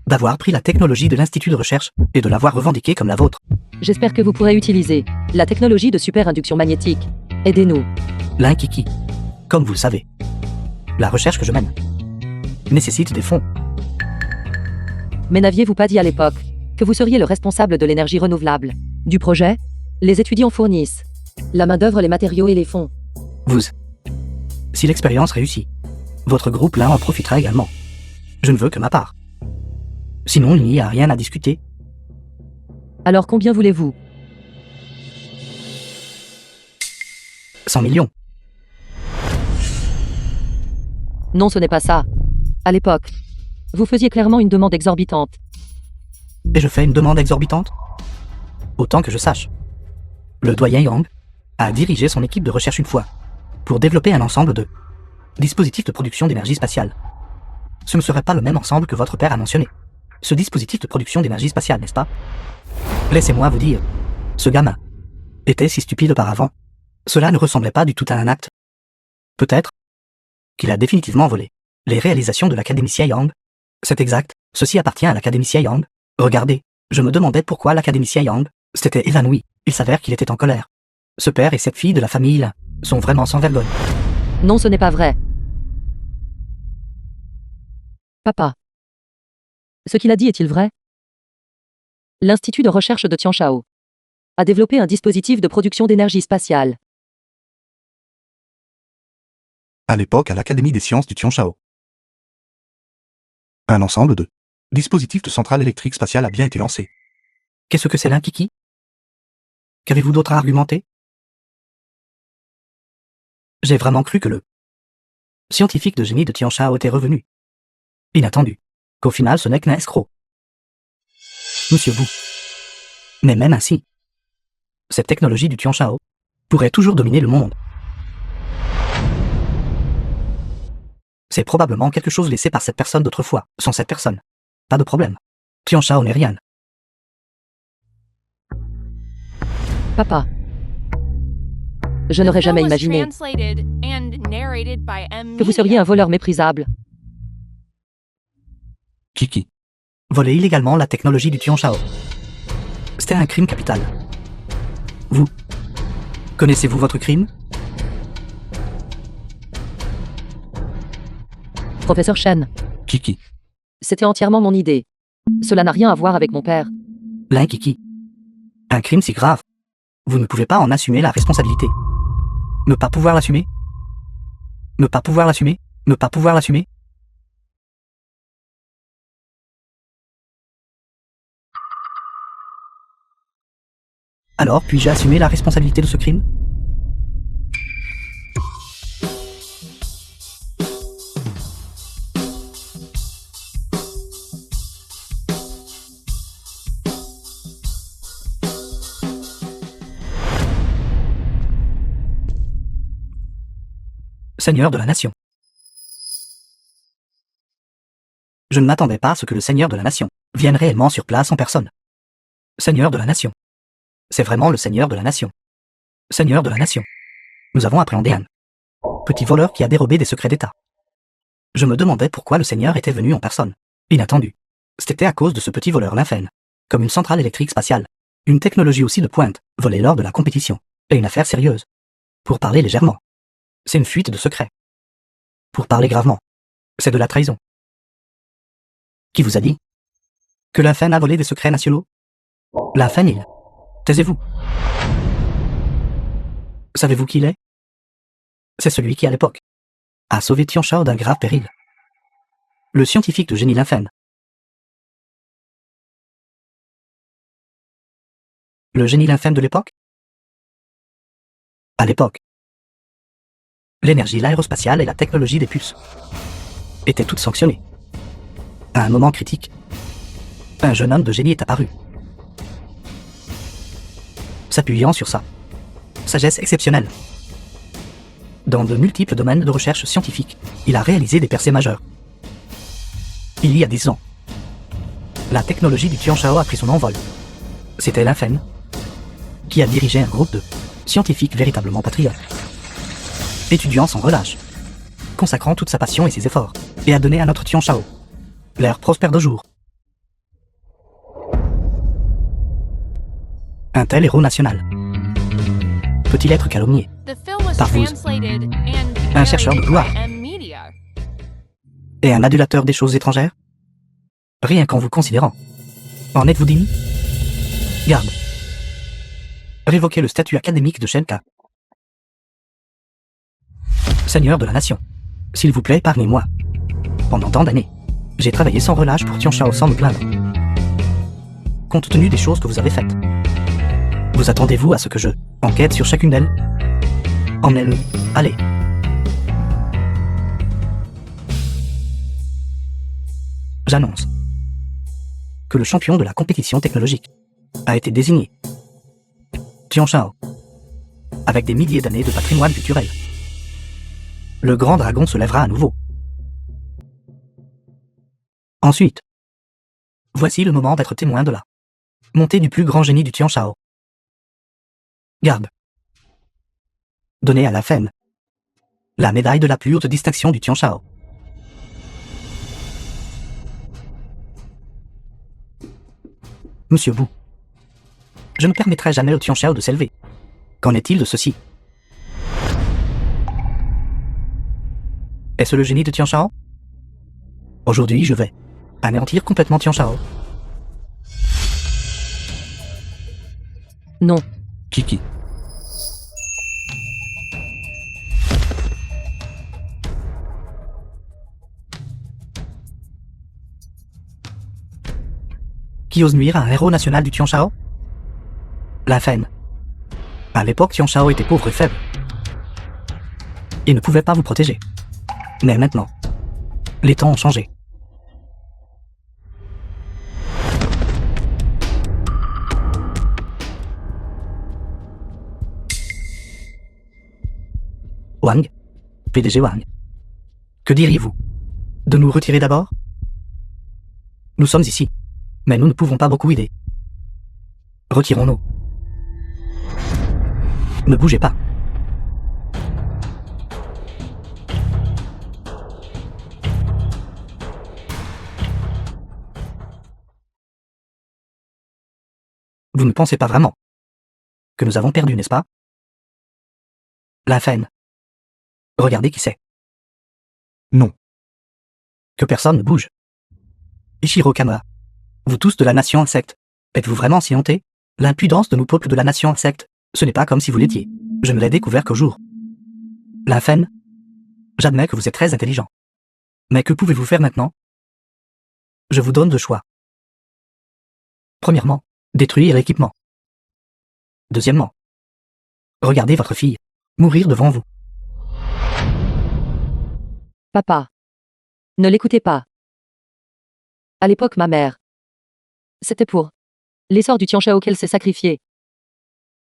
d'avoir pris la technologie de l'Institut de recherche et de l'avoir revendiquée comme la vôtre. J'espère que vous pourrez utiliser la technologie de super-induction magnétique. Aidez-nous. Kiki. Comme vous le savez, la recherche que je mène nécessite des fonds. Mais n'aviez-vous pas dit à l'époque que vous seriez le responsable de l'énergie renouvelable du projet? Les étudiants fournissent la main-d'œuvre, les matériaux et les fonds. Si l'expérience réussit, votre groupe en profitera également. Je ne veux que ma part. Sinon, il n'y a rien à discuter. Alors combien voulez-vous? 100 millions. Non, ce n'est pas ça. À l'époque, vous faisiez clairement une demande exorbitante. Et je fais une demande exorbitante? Autant que je sache. Le doyen Yang a dirigé son équipe de recherche une fois pour développer un ensemble de dispositifs de production d'énergie spatiale. Ce ne serait pas le même ensemble que votre père a mentionné. Ce dispositif de production d'énergie spatiale, n'est-ce pas? Laissez-moi vous dire, ce gamin était si stupide auparavant. Cela ne ressemblait pas du tout à un acte. Peut-être qu'il a définitivement volé les réalisations de l'académicien Yang. C'est exact, ceci appartient à l'académicien Yang. Regardez, je me demandais pourquoi l'académicien Yang s'était évanoui. Il s'avère qu'il était en colère. Ce père et cette fille de la famille là sont vraiment sans vergogne. Non, ce n'est pas vrai. Papa. Ce qu'il a dit est-il vrai? L'Institut de recherche de Tianshao a développé un dispositif de production d'énergie spatiale. À l'époque, à l'Académie des sciences du Tianshao. Un ensemble de dispositifs de centrale électrique spatiale a bien été lancé. Qu'est-ce que c'est là, Kiki? Qu'avez-vous d'autre à argumenter? J'ai vraiment cru que le scientifique de génie de Tianshao était revenu. Inattendu. Qu'au final ce n'est qu'un escroc. Monsieur Wu. Mais même ainsi, cette technologie du Tianshao pourrait toujours dominer le monde. C'est probablement quelque chose laissé par cette personne d'autrefois. Sans cette personne, pas de problème. Tianshao n'est rien. Papa. Je n'aurais jamais imaginé que vous seriez un voleur méprisable. Kiki. Voler illégalement la technologie du Tianshao. C'était un crime capital. Vous, connaissez-vous votre crime? Professeur Chen, Kiki. c'était entièrement mon idée. Cela n'a rien à voir avec mon père. Là, Kiki. Un crime si grave. Vous ne pouvez pas en assumer la responsabilité. Ne pas pouvoir l'assumer? Ne pas pouvoir l'assumer? Ne pas pouvoir l'assumer? Alors, puis-je assumer la responsabilité de ce crime? Seigneur de la Nation. Je ne m'attendais pas à ce que le Seigneur de la Nation vienne réellement sur place en personne. Seigneur de la Nation. C'est vraiment le Seigneur de la Nation. Seigneur de la Nation. Nous avons appréhendé un petit voleur qui a dérobé des secrets d'État. Je me demandais pourquoi le Seigneur était venu en personne. Inattendu. C'était à cause de ce petit voleur Lynphen. Comme une centrale électrique spatiale. Une technologie aussi de pointe, volée lors de la compétition. Et une affaire sérieuse. Pour parler légèrement. C'est une fuite de secrets. Pour parler gravement. C'est de la trahison. Qui vous a dit que Lynphen a volé des secrets nationaux? Lynphen, il... Taisez-vous. Savez-vous qui il est? C'est celui qui, à l'époque, a sauvé Tianshao d'un grave péril. Le scientifique de génie Lynphen. Le génie Lynphen de l'époque? À l'époque, l'énergie, l'aérospatiale et la technologie des puces étaient toutes sanctionnées. À un moment critique, un jeune homme de génie est apparu. S'appuyant sur sa sagesse exceptionnelle. Dans de multiples domaines de recherche scientifique, il a réalisé des percées majeures. Il y a 10 ans, la technologie du Tianshao a pris son envol. C'était Lynphen qui a dirigé un groupe de scientifiques véritablement patriotes. Étudiant sans relâche, consacrant toute sa passion et ses efforts, et a donné à notre Tianshao l'ère prospère de jour. Un tel héros national peut-il être calomnié par vous, un chercheur de gloire et un adulateur des choses étrangères? Rien qu'en vous considérant. En êtes-vous digne? Garde. Révoquez le statut académique de Shenka. Seigneur de la Nation, s'il vous plaît, épargnez-moi. Pendant tant d'années, j'ai travaillé sans relâche pour Tianshao sans me plaindre. Compte tenu des choses que vous avez faites, vous attendez-vous à ce que je enquête sur chacune d'elles? Emmenez-le. Allez. J'annonce que le champion de la compétition technologique a été désigné. Tianshao. Avec des milliers d'années de patrimoine culturel. Le grand dragon se lèvera à nouveau. Ensuite, voici le moment d'être témoin de la montée du plus grand génie du Tianshao. Garde. Donnez à la Fen la médaille de la plus haute distinction du Tianshao. Monsieur Wu, je ne permettrai jamais au Tianshao de s'élever. Qu'en est-il de ceci? Est-ce le génie de Tianshao? Aujourd'hui, je vais anéantir complètement Tianshao. Non. Kiki. Qui ose nuire à un héros national du Tianshao? La Fen. À l'époque, Tianshao était pauvre et faible. Il ne pouvait pas vous protéger. Mais maintenant, les temps ont changé. Wang, PDG Wang. Que diriez-vous? De nous retirer d'abord? Nous sommes ici, mais nous ne pouvons pas beaucoup aider. Retirons-nous. Ne bougez pas. Vous ne pensez pas vraiment que nous avons perdu, n'est-ce pas? La Fen. Regardez qui c'est. Non. Que personne ne bouge. Ichiro Kamura. Vous tous de la nation insecte. Êtes-vous vraiment si hontés? L'impudence de nos peuples de la nation insecte. Ce n'est pas comme si vous l'étiez. Je ne l'ai découvert qu'au jour. La Fen. J'admets que vous êtes très intelligent. Mais que pouvez-vous faire maintenant? Je vous donne deux choix. Premièrement, détruire l'équipement. Deuxièmement, regardez votre fille mourir devant vous. Papa. Ne l'écoutez pas. À l'époque, ma mère. C'était pour l'essor du Tianshao qu'elle s'est sacrifiée.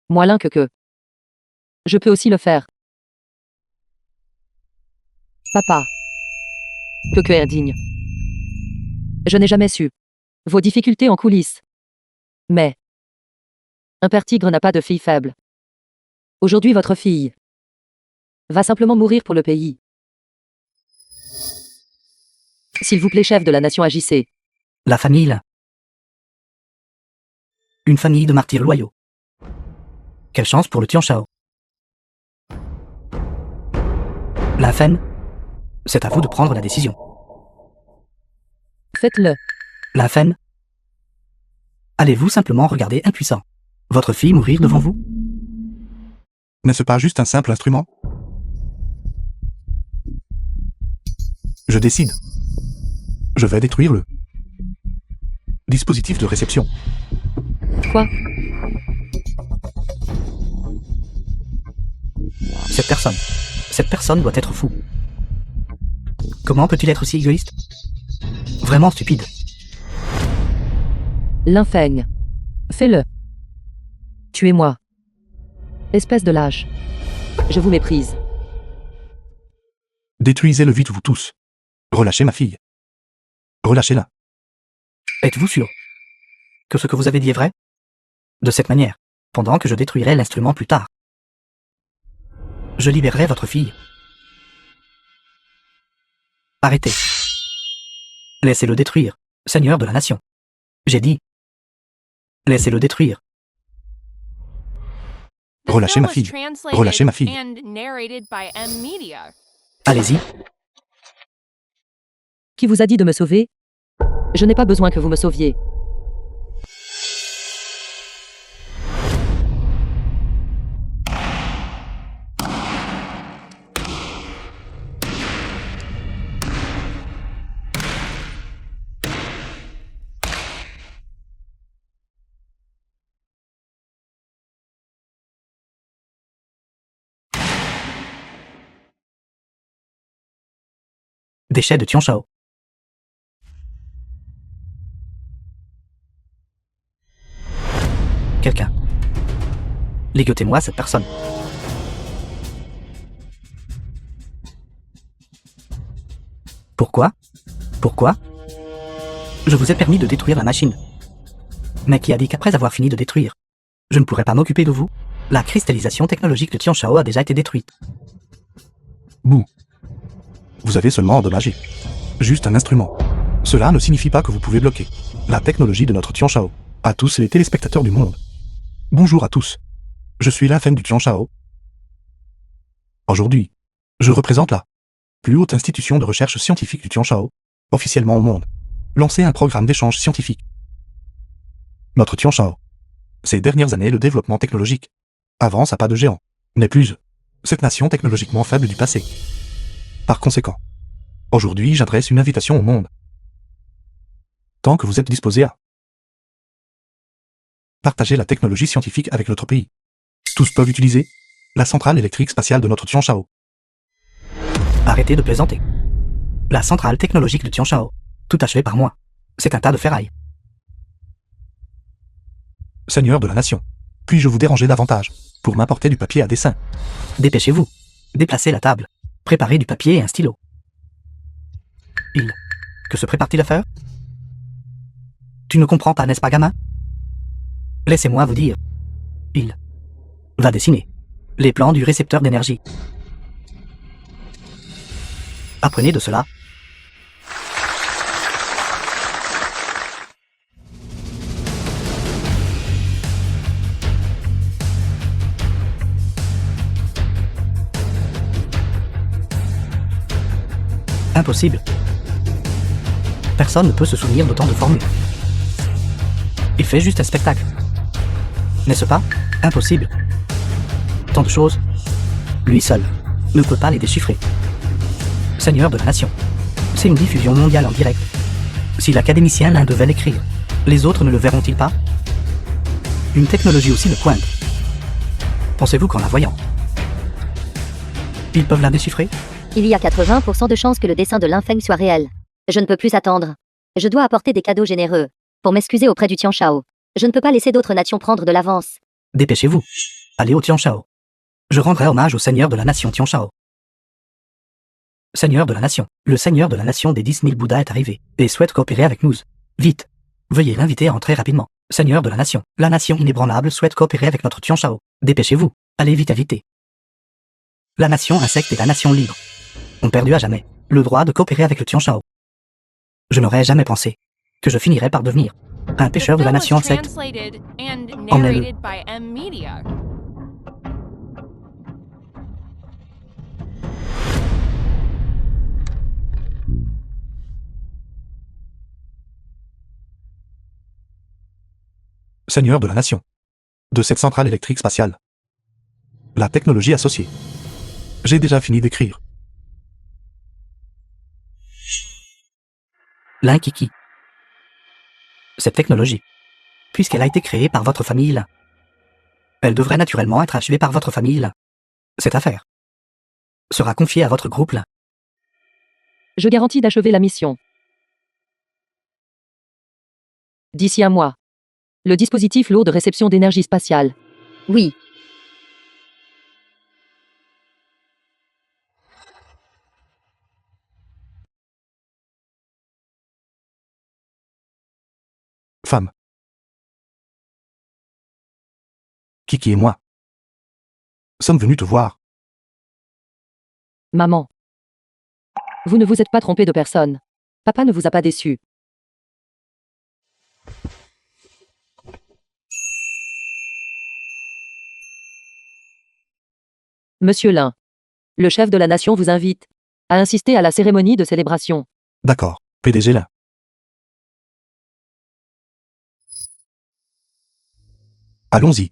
Moi l'un que. Je peux aussi le faire. Papa. Que est indigne. Je n'ai jamais su vos difficultés en coulisses. Mais un père tigre n'a pas de fille faible. Aujourd'hui, votre fille va simplement mourir pour le pays. S'il vous plaît, chef de la nation, agissez. La famille là. Une famille de martyrs loyaux. Quelle chance pour le Tianshao. La Fen. C'est à vous de prendre la décision. Faites-le. La Fen. Allez-vous simplement regarder impuissant votre fille mourir devant vous? N'est-ce pas juste un simple instrument? Je décide. Je vais détruire le dispositif de réception. Quoi? Cette personne doit être fou. Comment peut-il être aussi égoïste? Vraiment stupide. L'infeigne. Fais-le. Tuez-moi. Espèce de lâche. Je vous méprise. Détruisez-le vite, vous tous. Relâchez ma fille. Relâchez-la. Êtes-vous sûr que ce que vous avez dit est vrai? De cette manière, pendant que je détruirai l'instrument plus tard, je libérerai votre fille. Arrêtez. Laissez-le détruire, Seigneur de la nation. J'ai dit. Laissez-le détruire. The Relâchez film ma was fille. translated Relâchez ma fille. and narrated by M Media. Allez-y. Qui vous a dit de me sauver? Je n'ai pas besoin que vous me sauviez. Déchets de Tianshao. Quelqu'un. Ligotez-moi cette personne. Pourquoi? Pourquoi? Je vous ai permis de détruire la machine. Mais qui a dit qu'après avoir fini de détruire, je ne pourrais pas m'occuper de vous? La cristallisation technologique de Tianshao a déjà été détruite. Bouh. Vous avez seulement endommagé. Juste un instrument. Cela ne signifie pas que vous pouvez bloquer la technologie de notre Tianshao. À tous les téléspectateurs du monde. Bonjour à tous. Je suis l'infâme du Tianshao. Aujourd'hui, je représente la plus haute institution de recherche scientifique du Tianshao, officiellement au monde. Lancer un programme d'échange scientifique. Notre Tianshao. Ces dernières années, le développement technologique avance à pas de géant. N'est plus cette nation technologiquement faible du passé. Par conséquent, aujourd'hui, j'adresse une invitation au monde. Tant que vous êtes disposés à partager la technologie scientifique avec notre pays, tous peuvent utiliser la centrale électrique spatiale de notre Tianshao. Arrêtez de plaisanter. La centrale technologique de Tianshao, tout achevé par moi, c'est un tas de ferraille. Seigneur de la nation, puis-je vous déranger davantage pour m'apporter du papier à dessin? Dépêchez-vous. Déplacez la table. Préparez du papier et un stylo. Que se prépare-t-il à faire? Tu ne comprends pas, n'est-ce pas, gamin? Laissez-moi vous dire. Il va dessiner les plans du récepteur d'énergie. Apprenez de cela. Impossible. Personne ne peut se souvenir d'autant de formules. Il fait juste un spectacle. N'est-ce pas? Impossible. Tant de choses. Lui seul ne peut pas les déchiffrer. Seigneur de la nation. C'est une diffusion mondiale en direct. Si l'académicien l'un devait l'écrire, les autres ne le verront-ils pas? Une technologie aussi de pointe. Pensez-vous qu'en la voyant, ils peuvent la déchiffrer? Il y a 80% de chances que le dessin de Linfeng soit réel. Je ne peux plus attendre. Je dois apporter des cadeaux généreux pour m'excuser auprès du Tianshao. Je ne peux pas laisser d'autres nations prendre de l'avance. Dépêchez-vous. Allez au Tianshao. Je rendrai hommage au seigneur de la nation Tianshao. Seigneur de la nation. Le seigneur de la nation des 10 000 Bouddhas est arrivé et souhaite coopérer avec nous. Vite. Veuillez l'inviter à entrer rapidement. Seigneur de la nation. La nation inébranlable souhaite coopérer avec notre Tianshao. Dépêchez-vous. Allez vite inviter. La nation insecte et la nation libre ont perdu à jamais le droit de coopérer avec le Tianshao. Je n'aurais jamais pensé que je finirais par devenir un pêcheur de la nation insecte. Emmenez-le. Seigneur de la nation. De cette centrale électrique spatiale. La technologie associée. J'ai déjà fini d'écrire. L'Inkiki. Cette technologie, puisqu'elle a été créée par votre famille là, elle devrait naturellement être achevée par votre famille là. Cette affaire sera confiée à votre groupe là. Je garantis d'achever la mission d'ici un mois. Le dispositif lourd de réception d'énergie spatiale. Oui. Femme. Kiki et moi sommes venus te voir. Maman. Vous ne vous êtes pas trompé de personne. Papa ne vous a pas déçu. Monsieur Lin, le chef de la nation vous invite à insister à la cérémonie de célébration. D'accord, PDG Lin. Allons-y.